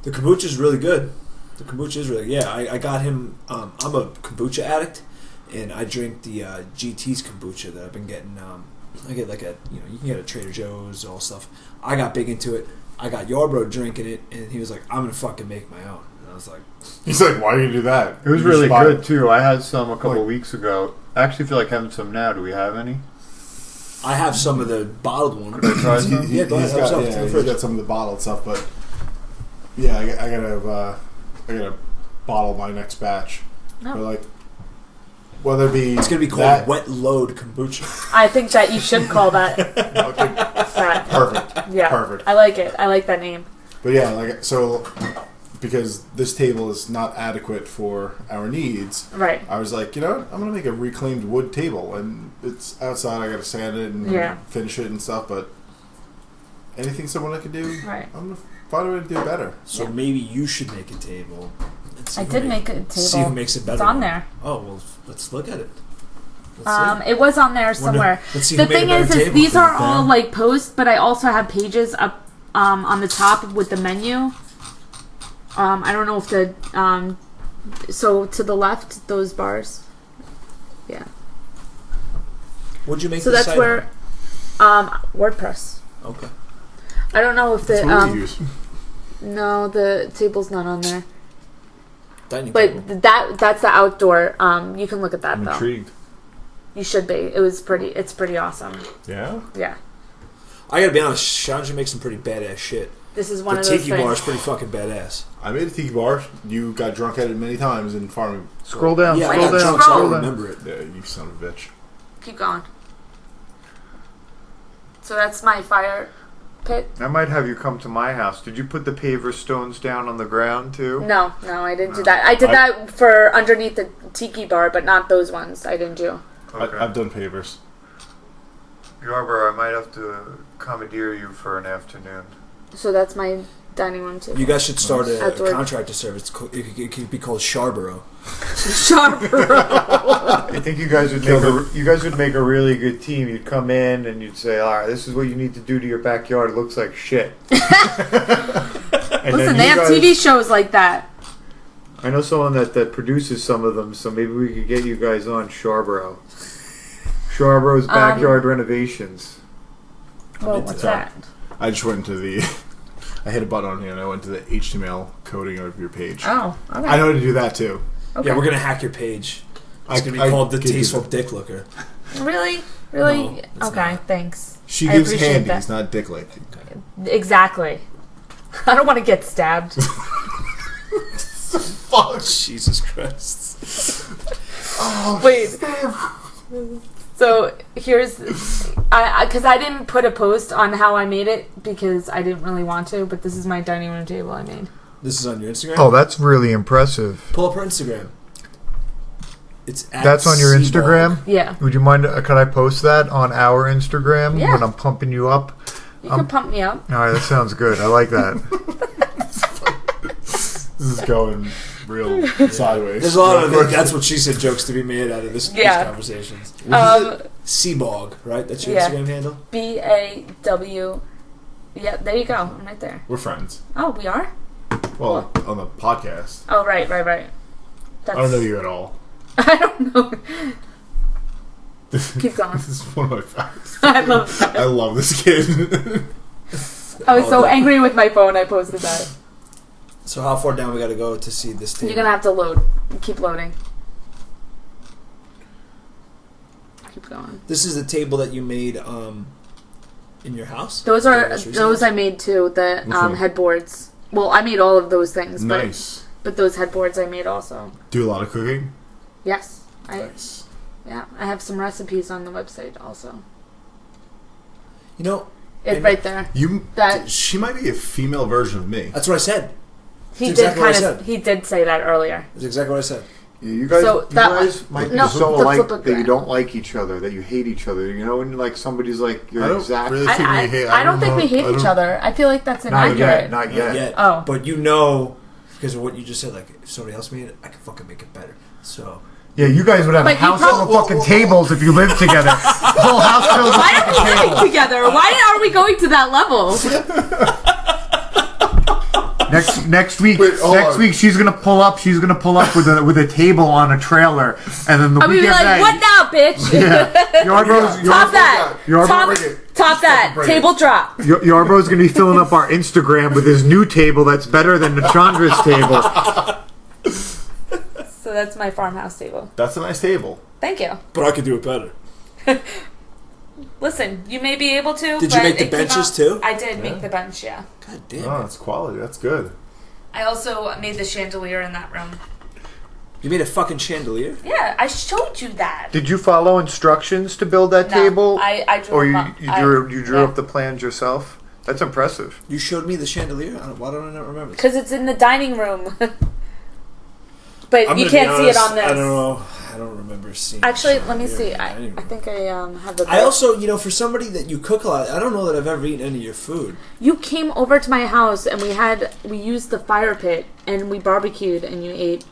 The kombucha is really good. The kombucha is really I got him. I'm a kombucha addict, and I drink the GT's kombucha that I've been getting. I get like you can get at Trader Joe's, all stuff. I got big into it. I got Yarbrough drinking it, and he was like, "I'm gonna fucking make my own." And I was like, "He's like, why do you do that?" It was really good too. I had some a couple weeks ago. I actually feel like having some now. Do we have any? I have some of the bottled one. Could I try some? He's got some of the bottled stuff, but yeah, I gotta bottle my next batch. No. But like, whether it be it's gonna be called wet load kombucha. I think that you should call that. Perfect. Yeah, perfect. I like it. I like that name. But yeah, like so. Because this table is not adequate for our needs. Right. I was like, you know what? I'm going to make a reclaimed wood table. And it's outside. I got to sand it and finish it and stuff. But anything someone can do, I'm going to find a way to do it better. So maybe you should make a table. I did make a table. See who makes it better. It's on there. Oh, well, let's look at it. It was on there somewhere. Let's see the thing is these are all like posts, but I also have pages up on the top with the menu. I don't know if the so to the left, those bars. Yeah. What'd you make? So the that's site where WordPress. Okay. I don't know if the what we use. No, the table's not on there. Dining table. That's the outdoor. You can look at that. I'm intrigued. You should be. It's pretty awesome. Yeah. Yeah. I gotta be honest. Chandra makes some pretty badass shit. This is one of those things. The tiki bar is things. pretty fucking badass. I made a tiki bar. You got drunk at it many times in farming. Scroll down. Yeah, scroll I got down. drunk, so I don't remember it. Yeah, you son of a bitch. Keep going. So that's my fire pit. I might have you come to my house. Did you put the paver stones down on the ground too? No, I didn't do that. I did that for underneath the tiki bar, but not those ones. I didn't do. Okay. I've done pavers. Yarber, I might have to commandeer you for an afternoon. So that's my dining room too. You guys should start a contractor service. It could be called Charborough. Charborough. I think you guys would make a really good team. You'd come in and you'd say, "All right, this is what you need to do to your backyard. It looks like shit." Listen, they have TV shows like that. I know someone that produces some of them, so maybe we could get you guys on Charborough. Sharborough's backyard renovations. Well, what's that? I just went into the... I hit a button on here and I went to the HTML coding of your page. Oh, okay. I know how to do that too. Okay. Yeah, we're going to hack your page. It's going to be called The Tasteful Dick Looker. Really? Really? No, okay, not. Thanks. She gives handies, not dick lick. Okay. Exactly. I don't want to get stabbed. Fuck. Jesus Christ. Oh, wait. So here's, because I didn't put a post on how I made it because I didn't really want to, but this is my dining room table I made. This is on your Instagram? Oh, that's really impressive. Pull up her Instagram. That's on your Instagram? Yeah. Would you mind, could I post that on our Instagram when I'm pumping you up? You can pump me up. All right, that sounds good. I like that. This is going real sideways. There's a lot of that's what she said jokes to be made out of these conversations. Seabog, right? That's your Instagram handle? BAW. Yeah, there you go. I'm right there. We're friends. Oh, we are? Well, on the podcast. Oh, right. That's, I don't know you at all. I don't know. Keep going. This is one of my favorites. I love this kid. I was so angry with my phone, I posted that. So how far down we got to go to see this table? You're going to have to load. Keep loading. Keep going. This is the table that you made in your house? Those I made too, the headboards. Well, I made all of those things. Nice. But those headboards I made also. Do a lot of cooking? Yes. Nice. Yeah, I have some recipes on the website also. You know... It's right there. She might be a female version of me. That's what I said. He did say that earlier. That's exactly what I said. Yeah, you guys might be so alike that you don't like each other, that you hate each other. You know, when like somebody's like your exact. I don't think we hate each other. I feel like that's inaccurate. Not yet. Oh, but you know, because of what you just said, like if somebody else made it, I can fucking make it better. So. Yeah, you guys would have a house full of fucking tables if you lived together. Whole house filled with Why are we living together? Why are we going to that level? Next week, she's gonna pull up. She's gonna pull up with a table on a trailer, and then I'll be like, "What now, bitch?" Yeah, Top that. Table drop. Yarbrough's gonna be filling up our Instagram with his new table that's better than the Chandra's table. So that's my farmhouse table. That's a nice table. Thank you. But I could do it better. Listen, you may be able to. Did you make the benches too? I did make the bench, yeah. God damn. Oh, that's quality. That's good. I also made the chandelier in that room. You made a fucking chandelier? Yeah, I showed you that. Did you follow instructions to build that table? I drew or them up. You drew up the plans yourself? That's impressive. You showed me the chandelier? Why don't I not remember this? Because it's in the dining room. But you can't see it on this. I don't know. I don't remember seeing it. Actually, let me see. I think I have the... I also, for somebody that you cook a lot, I don't know that I've ever eaten any of your food. You came over to my house and we used the fire pit and we barbecued and you ate.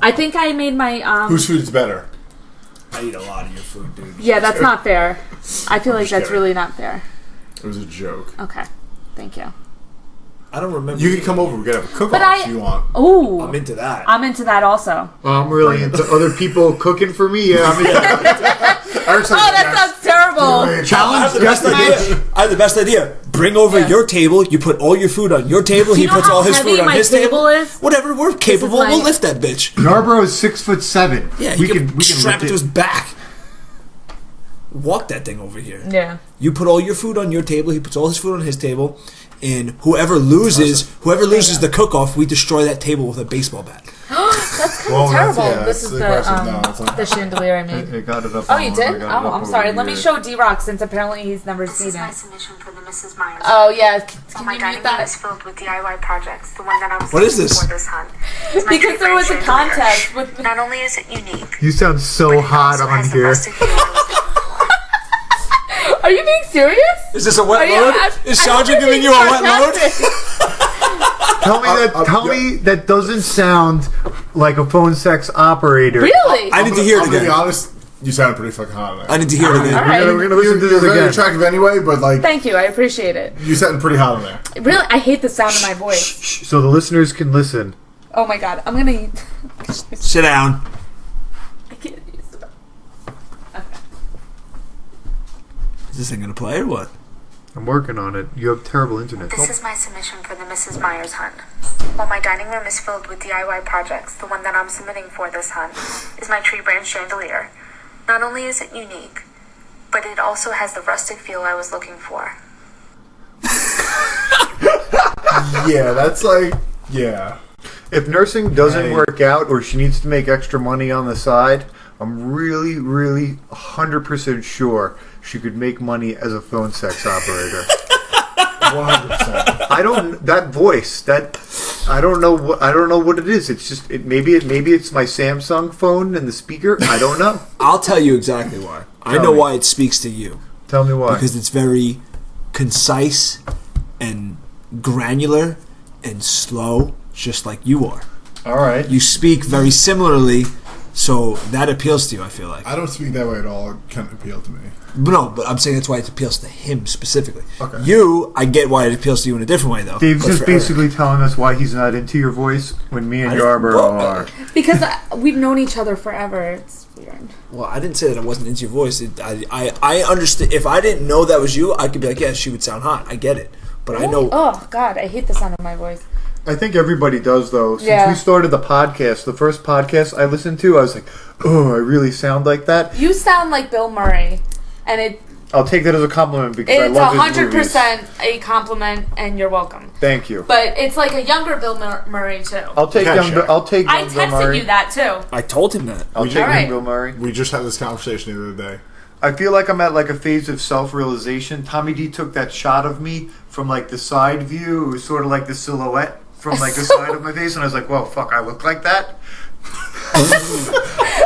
I think I made my... Whose food is better? I eat a lot of your food, dude. Yeah, that's not fair. I feel like that's really not fair. It was a joke. Okay. Thank you. I don't remember. You can come over. We could have a cook-off if you want. Oh, I'm into that. I'm into that also. I'm really into other people cooking for me. Yeah, that sounds terrible. Challenge. I have the best idea. Bring over your table. You put all your food on your table. He puts all his food on his table. Whatever. We're capable. We'll lift that bitch. Yarbrough is 6'7". Yeah, we can strap it to his back. Walk that thing over here. Yeah. You put all your food on your table. He puts all his food on his table. And whoever loses the cook-off, we destroy that table with a baseball bat. That's kind of terrible. This is the chandelier I made. I got it up. Oh, you did? Oh, I'm sorry. Let me show D-Rock since apparently he's never seen it. This is my submission for the Mrs. Myers. Oh, yeah. Can my you dining mute that? room is filled with DIY projects. The one that I was What is this? for this hunt. Because there was a contest with... Not only is it unique, you sound so hot on here. Are you being serious? Is this a wet load? Is Chandra giving you a wet load? Tell me that doesn't sound like a phone sex operator. Really? I need to hear it I'm again. gonna be honest. You sound pretty fucking hot on there. I need to hear it again. All right. We're gonna listen to this You're very again. attractive anyway, but like. Thank you. I appreciate it. You sound pretty hot on there. Really, I hate the sound of my voice. So the listeners can listen. Oh my god, I'm gonna eat. Sit down. I can't use it. Okay. Is this thing gonna play or what? I'm working on it. You have terrible internet. This is my submission for the Mrs. Myers hunt. While my dining room is filled with DIY projects, the one that I'm submitting for this hunt is my tree branch chandelier. Not only is it unique, but it also has the rustic feel I was looking for. Yeah, that's like, yeah. If nursing doesn't work out or she needs to make extra money on the side, I'm really, really 100% sure she could make money as a phone sex operator. 100%. I don't that voice that I don't know what it is. It's just maybe it's my Samsung phone and the speaker. I don't know. I'll tell you exactly why. I know why it speaks to you. Tell me why. Because it's very concise and granular and slow, just like you are. All right. You speak very similarly, so that appeals to you, I feel like. I don't speak that way at all. It can't appeal to me. But I'm saying that's why it appeals to him specifically. Okay. You, I get why it appeals to you in a different way, though. Dave's But just for Eric- basically telling us why he's not into your voice when me and Yarborough are. Because we've known each other forever. It's weird. Well, I didn't say that I wasn't into your voice. I understand. If I didn't know that was you, I could be like, yeah, she would sound hot. I get it. But I know. Oh, God. I hate the sound of my voice. I think everybody does, though. Since Yeah. we started the podcast, the first podcast I listened to, I was like, oh, I really sound like that. You sound like Bill Murray. And I'll take that as a compliment because I it's love his movies. 100% a compliment, and you're welcome. Thank you. But it's like a younger Bill Murray, too. I'll take Yeah, young. sure. I'll take I young Bill texted Murray. you that, too. I told him that. I'll take Alright. young Bill Murray. We just had this conversation the other day. I feel like I'm at like a phase of self-realization. Tommy D took that shot of me from like the side view. It was sort of like the silhouette from like the side of my face, and I was like, "Whoa, fuck! I look like that."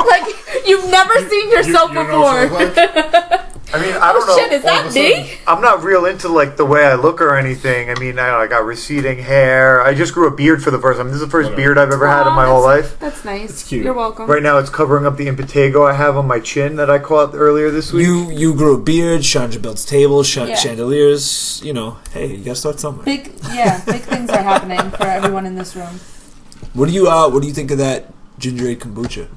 Like, you've never seen yourself You know what before. I look like? I mean, I don't know. Shit, is all of that a sudden- me? I'm not real into like the way I look or anything. I mean, I got receding hair. I just grew a beard for the first time. This is the first beard I've ever had in my whole life. That's nice. It's cute. You're welcome. Right now, it's covering up the impetigo I have on my chin that I caught earlier this week. You grew a beard. Chandra builds tables, Yeah. chandeliers. You know, hey, you gotta start somewhere. Big things are happening for everyone in this room. What do you think of that ginger ale kombucha?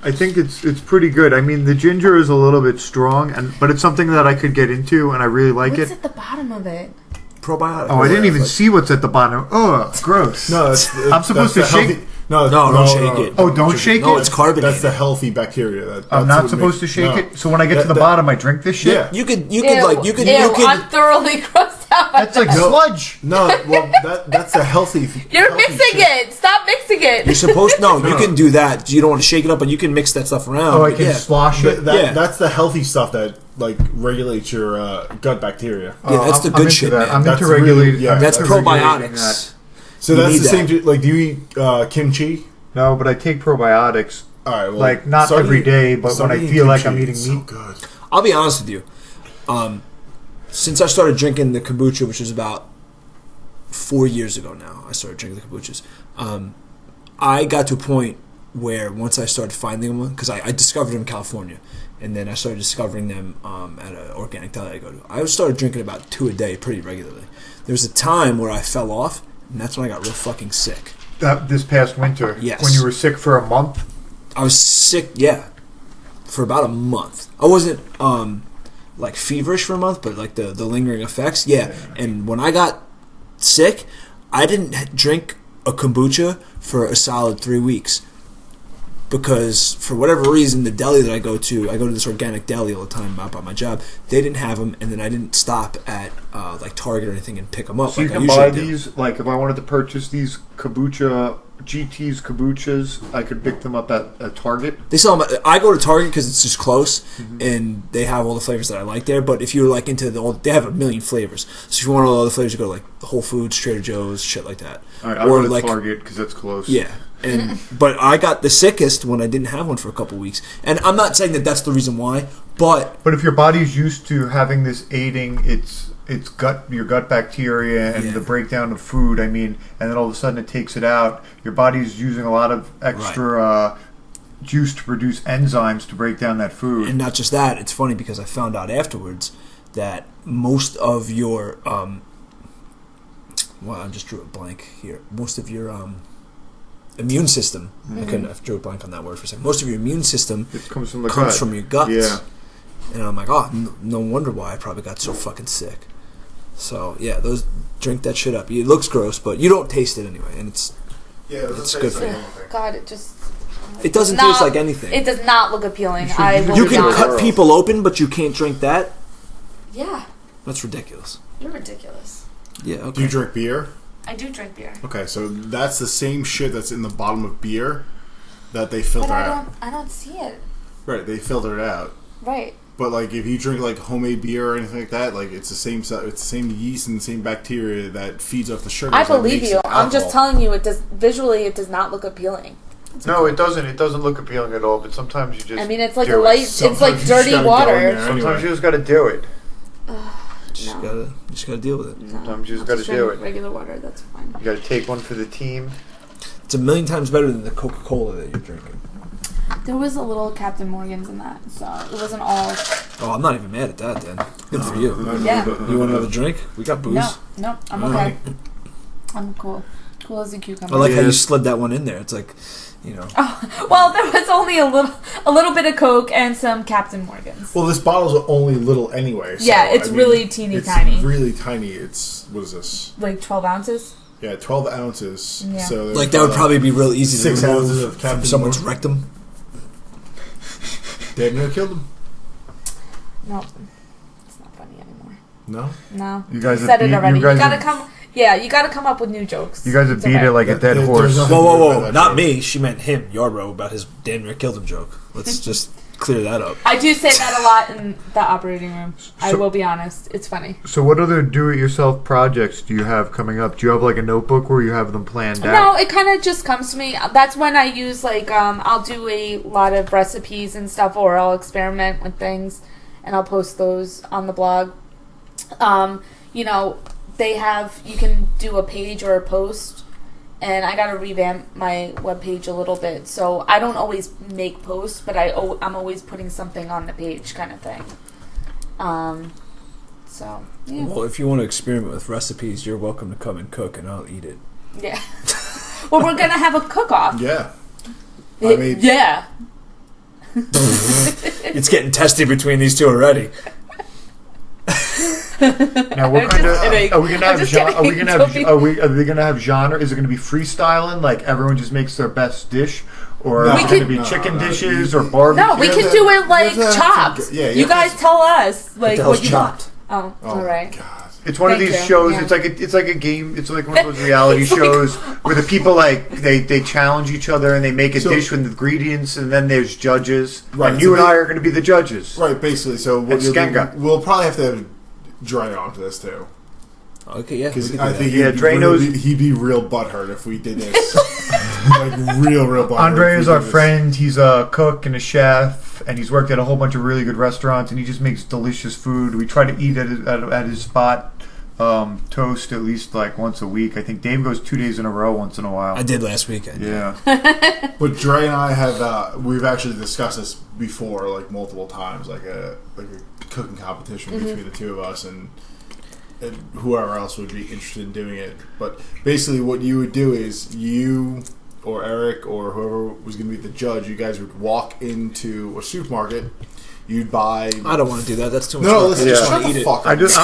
I think it's pretty good. I mean, the ginger is a little bit strong, but it's something that I could get into, and I really like What's it. at the bottom of it? Probiotic. Oh, I didn't even see what's at the bottom. Oh, gross. No, that's, I'm supposed that's to the shake- healthy- No, don't shake it. Oh, don't shake No, it? it's carbonated. That's the healthy bacteria. That's I'm not what supposed to makes- shake no. it? So when I get to the That- bottom, I drink this shit? Yeah. You could Ew, I'm thoroughly grossed out. That's like sludge. No, well, that's a healthy. You're healthy mixing shit. it. Stop mixing it. You're supposed you can do that. You don't want to shake it up, but you can mix that stuff around. Oh, I But can yeah. slosh it. Yeah. That's the healthy stuff that like regulates your gut bacteria. Yeah, that's the I'm good into shit, that. man. I'm That's into really- regulating. yeah, That's into regulating probiotics. that. So You that's need the same. Like, do you eat kimchi? No, but I take probiotics. All right, well, Like, not start every eating- day, but start when I eating feel like kimchi. I'm eating It's meat. so good. I'll be honest with you. Since I started drinking the kombucha, which was about 4 years ago now, I started drinking the kombuchas. I got to a point where once I started finding them, because I discovered them in California, and then I started discovering them at an organic deli I go to. I started drinking about 2 a day pretty regularly. There was a time where I fell off, and that's when I got real fucking sick. This past winter, Yes. when you were sick for a month. I was sick, yeah, for about a month. I wasn't like feverish for a month, but like the lingering effects, yeah. And when I got sick, I didn't drink a kombucha for a solid 3 weeks because for whatever reason, the deli that I go to this organic deli all the time out by my job. They didn't have them, and then I didn't stop at like Target or anything and pick them up. So like you I can usually buy do. these, like if I wanted to purchase these kombucha, GT's kombuchas, I could pick them up at Target. They sell them. I go to Target because it's just close, and they have all the flavors that I like there. But if you're like into they have a million flavors. So if you want all the flavors, you go to like Whole Foods, Trader Joe's, shit like that. All right, I'll or go to like Target because that's close. yeah. And but I got the sickest when I didn't have one for a couple weeks. And I'm not saying that that's the reason why, but But if your body's used to having this aiding your gut bacteria and Yeah. the breakdown of food, I mean, and then all of a sudden it takes it out, your body's using a lot of extra juice to produce enzymes to break down that food. and not just that. It's funny because I found out afterwards that most of your well, I just drew a blank here. Most of your immune system. I drew a blank on that word for a second. Most of your immune system It comes from the comes gut. from your guts. Yeah. And I'm like, oh, no wonder why I probably got so fucking sick. So, yeah, drink that shit up. It looks gross, but you don't taste it anyway, and it's good for you. God, it doesn't taste like anything. It does not look appealing. You can cut people open, but you can't drink that? Yeah. That's ridiculous. You're ridiculous. Yeah, okay. Do you drink beer? I do drink beer. Okay, so that's the same shit that's in the bottom of beer that they filter out. I don't see it. Right, they filter it out. Right. But like, if you drink like homemade beer or anything like that, like it's the same yeast and the same bacteria that feeds off the sugar. I believe you. I'm just telling you, it does not look appealing. No, it doesn't. It doesn't look appealing at all. But sometimes you just. I mean, it's like it's like dirty water. Sometimes you just got to do it. You just gotta deal with it. Sometimes you just got to do it. Regular water, that's fine. You got to take one for the team. It's 1,000,000 times better than the Coca-Cola that you're drinking. There was a little Captain Morgan's in that, so it wasn't all. Oh, I'm not even mad at that then. Good for you. Yeah. You want another drink? We got booze. No, I'm okay. I'm cool. Cool as a cucumber. I like how you slid that one in there. It's like, Oh, well, there was only a little bit of Coke and some Captain Morgan's. Well, this bottle's only little anyway. So, yeah, it's really teeny tiny. It's really tiny. It's, what is this? Like 12 ounces? Yeah, 12 ounces. Yeah. So like that would probably be real easy to 6 ounces of from someone's rectum. Damn near killed him. No, it's not funny anymore. No. You guys said it already. You gotta come. Yeah, you gotta come up with new jokes. You guys have beat it like a dead horse. Whoa! Not me. She meant him, Yarbo, about his damn near killed him joke. Let's just clear that up. I do say that a lot in the operating room. I will be honest. It's funny. So what other do-it-yourself projects do you have coming up? Do you have like a notebook where you have them planned out? No, it kind of just comes to me. That's when I use like I'll do a lot of recipes and stuff, or I'll experiment with things, and I'll post those on the blog. You can do a page or a post, and I gotta revamp my webpage a little bit. So I don't always make posts, but I'm always putting something on the page, kind of thing. So yeah. Well, if you want to experiment with recipes, you're welcome to come and cook, and I'll eat it. Yeah. Well, we're gonna have a cook-off. Yeah. Yeah. It's getting testy between these two already. Now, what kind of are we gonna have? Are they gonna have genre? Is it gonna be freestyling? Like everyone just makes their best dish, or is it gonna be chicken dishes or barbecue? No, we can do it like chopped. You guys tell us like what you want. Oh, all right. God. It's one of these shows. Yeah. It's like a game. It's like one of those reality shows where the people they challenge each other and they make a dish with ingredients, and then there's judges. Right. And you and I are going to be the judges. Right. Basically, so we'll probably have to have Dre on for this too. Okay, yeah. Because I think he'd be real butthurt if we did this. Like real butthurt. Andre is our friend. He's a cook and a chef, and he's worked at a whole bunch of really good restaurants, and he just makes delicious food. We try to eat at his spot. Toast at least like once a week. I think Dave goes 2 days in a row once in a while. I did last weekend. Yeah. But Dre and I have we've actually discussed this before, like multiple times, like a cooking competition between the two of us and whoever else would be interested in doing it. But basically, what you would do is you or Eric or whoever was going to be the judge, you guys would walk into a supermarket. You'd buy. I don't want to do that. That's too much. No, listen, just try to eat it. I'm just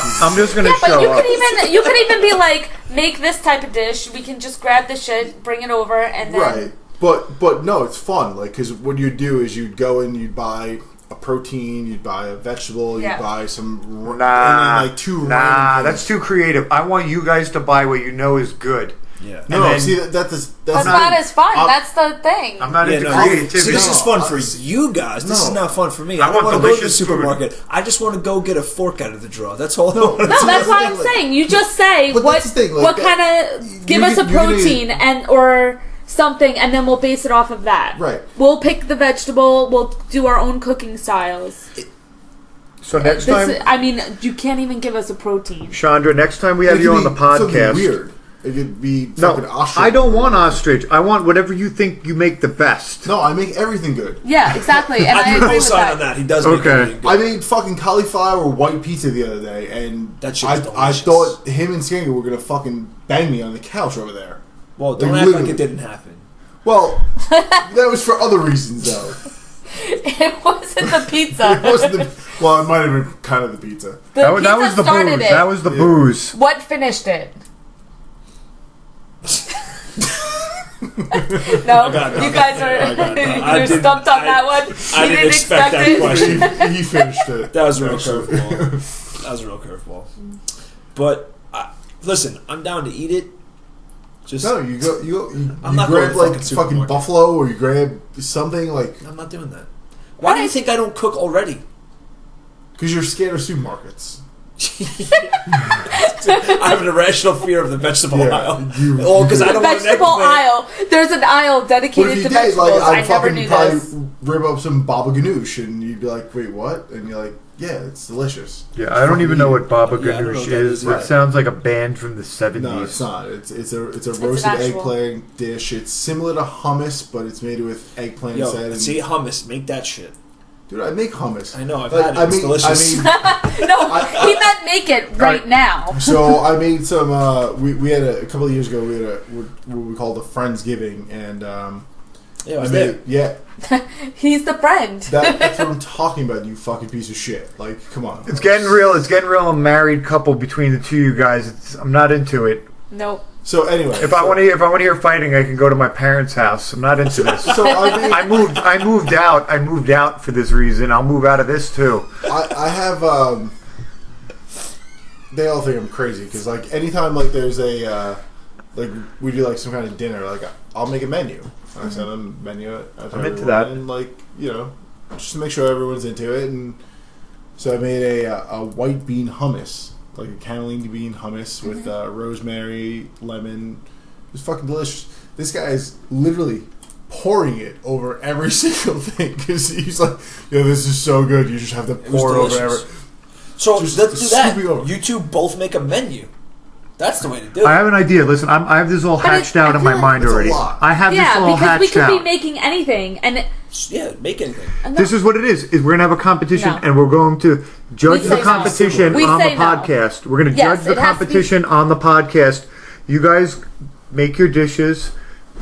gonna show up. You could even be like, make this type of dish. We can just grab the shit, bring it over, and then. Right, but no, it's fun. Like, because what you'd do is you'd go in, you'd buy a protein, you'd buy a vegetable, you'd buy some. And then, like two. That's too creative. I want you guys to buy what you know is good. Yeah. No, see that's not as fun. That's the thing. I'm not into creativity. See, this is fun for you guys. This is not fun for me. I don't want to go to the supermarket. Food. I just want to go get a fork out of the drawer. That's all. No, that's what I'm saying. You just say what kind of give us a protein or something, and then we'll base it off of that. Right. We'll pick the vegetable. We'll do our own cooking styles. So next time, you can't even give us a protein. Chandra, next time we have you on the podcast. Weird. It could be fucking ostrich. I don't want ostrich. I want whatever you think you make the best. No, I make everything good. Yeah, exactly. And I agree with that. On that. He does make everything good. I made fucking cauliflower white pizza the other day, and I thought him and Skanger were gonna fucking bang me on the couch over there. Well, don't act like it didn't happen. Well, that was for other reasons, though. It wasn't the pizza. It wasn't the. Well, it might have been kind of the pizza. That was the booze. That was the booze. What finished it? No, you guys are you're stumped on that one. I didn't expect that question. He finished it. That was a real curveball. But listen, I'm down to eat it. Just no, you I'm not grab going like fucking buffalo, or you grab something like. I'm not doing that. Why do you think I don't cook already? Because you're scared of supermarkets. I have an irrational fear of the vegetable aisle. Because I don't want an vegetable aisle. There's an aisle dedicated to vegetables. I never knew this. Rib up some baba ganoush, and you'd be like, "Wait, what?" And you're like, "Yeah, it's delicious." Yeah, I don't even know what baba ganoush is. It sounds like a band from the 70s. No, it's not. It's a roasted eggplant dish. It's similar to hummus, but it's made with eggplant instead. See, hummus, make that shit. Dude, I make hummus. I know, I've had it. It's delicious. He meant make it right now. So I made some. We had a couple of years ago. We had what we called a Friendsgiving, and I was there. Yeah, he's the friend. That's what I'm talking about. You fucking piece of shit. Like, come on. It's getting real. It's getting real. A married couple between the two of you guys. I'm not into it. Nope. So anyway, if I want to hear fighting, I can go to my parents' house. I'm not into this. So I moved out. I moved out for this reason. I'll move out of this too. I have. They all think I'm crazy because like anytime like there's a like we do like some kind of dinner, like I'll make a menu. I send them a menu. I'm into that, and like just to make sure everyone's into it. And so I made a white bean hummus. Like a cannellini bean hummus with rosemary, lemon. It was fucking delicious. This guy is literally pouring it over every single thing because he's like, this is so good. You just have to pour it over every. So let's do that. You two both make a menu. That's the way to do it. I have an idea. Listen, I have this all hatched out in my mind already. I have this all hatched out. Yeah, because we could be making anything. Make anything. This is what it is we're going to have a competition, and we're going to judge the competition on the podcast. We're going to judge the competition on the podcast. You guys make your dishes.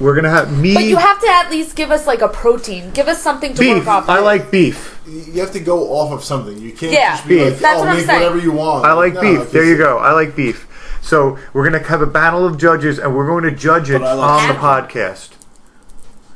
We're going to have me... But you have to at least give us like a protein. Give us something to work off. I like beef. You have to go off of something. You can't just be like, that's what I'm make saying. Whatever you want. I like beef. There you go. I like beef. So we're going to have a battle of judges, and we're going to judge it on the podcast.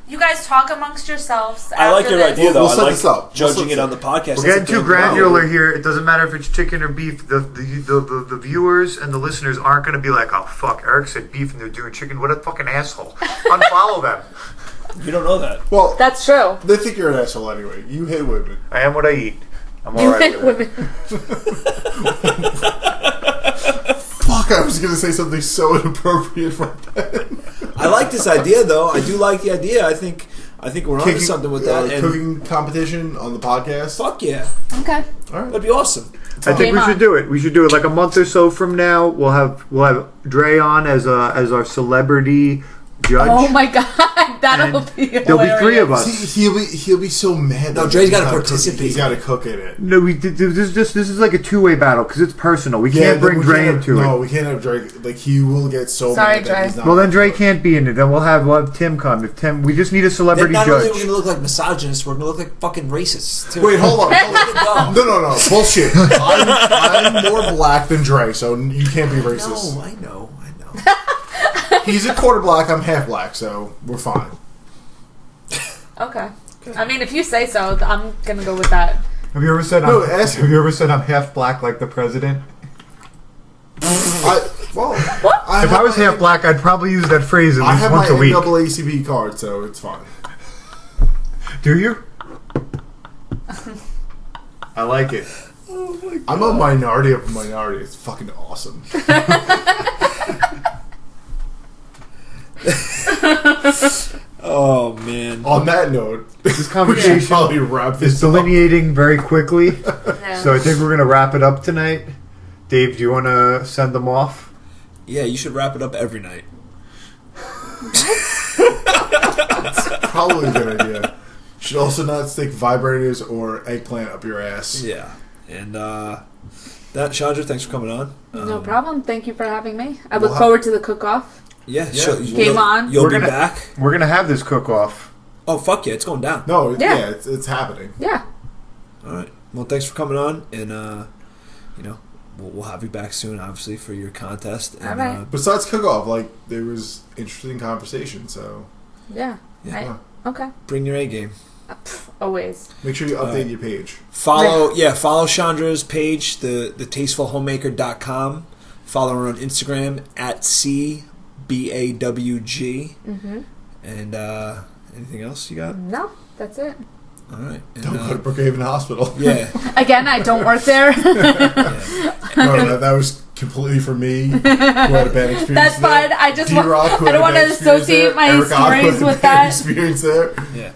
You guys talk amongst yourselves. I like your idea, though. We'll set this up. Judging it on the podcast. We're getting too granular here. It doesn't matter if it's chicken or beef. The viewers and the listeners aren't going to be like, oh, fuck, Eric said beef and they're doing chicken. What a fucking asshole. Unfollow them. You don't know that. Well, that's true. They think you're an asshole anyway. You hate women. I am what I eat. I'm all right with it. Fuck, I was going to say something so inappropriate for that. I like this idea, though. I do like the idea. I think we're onto something with that. Cooking competition on the podcast? Fuck yeah. Okay. All right. That'd be awesome. I think we should do it. We should do it like a month or so from now. We'll have Dre on as our celebrity judge. Oh my god, that'll be hilarious. There'll be three of us. He'll be so mad. No, Dre's got to participate. He's got to cook in it. No, this is like a two-way battle because it's personal. We can't bring Dre into it. No, we can't have Dre. Like he will get so mad. Dre. Well, then Dre can't be in it. Then we'll have Tim come. If Tim, we just need a celebrity judge. Not only are we going to look like misogynists, we're going to look like fucking racists too. Wait, hold on. No, bullshit. I'm more black than Dre, so you can't be racist. No, I know. He's a quarter black. I'm half black, so we're fine. Okay. I mean, if you say so, I'm gonna go with that. Have you ever said? Have you ever said I'm half black like the president? If I was half black, I'd probably use that phrase at least once a week. I have my NAACP card, so it's fine. Do you? I like it. Oh my God. I'm a minority of a minority. It's fucking awesome. Oh man! On that note, this conversation we should probably wrap this is delineating very quickly. Yeah. So I think we're going to wrap it up tonight. Dave, do you want to send them off? Yeah, you should wrap it up every night. That's probably a good idea. You should also not stick vibrators or eggplant up your ass. Yeah, and Chandra, thanks for coming on. No problem. Thank you for having me. I look forward to the cook-off. Yeah. Game on. You'll be back. We're gonna have this cook-off. Oh fuck yeah! It's going down. No, it's happening. Yeah. All right. Well, thanks for coming on, and we'll have you back soon, obviously, for your contest. And, all right. Besides cook-off, there was interesting conversation. So yeah. Okay. Bring your A game. Always. Make sure you update your page. Follow Chandra's page, the tastefulhomemaker.com. Follow her on Instagram at CBAWG. And anything else you got? No, that's it. All right. And, Don't go to Brookhaven Hospital. Yeah. Again, I don't work there. No, that was completely for me. Who had a bad experience. That's fine. I don't want to associate my stories with that. Experience there. Yeah.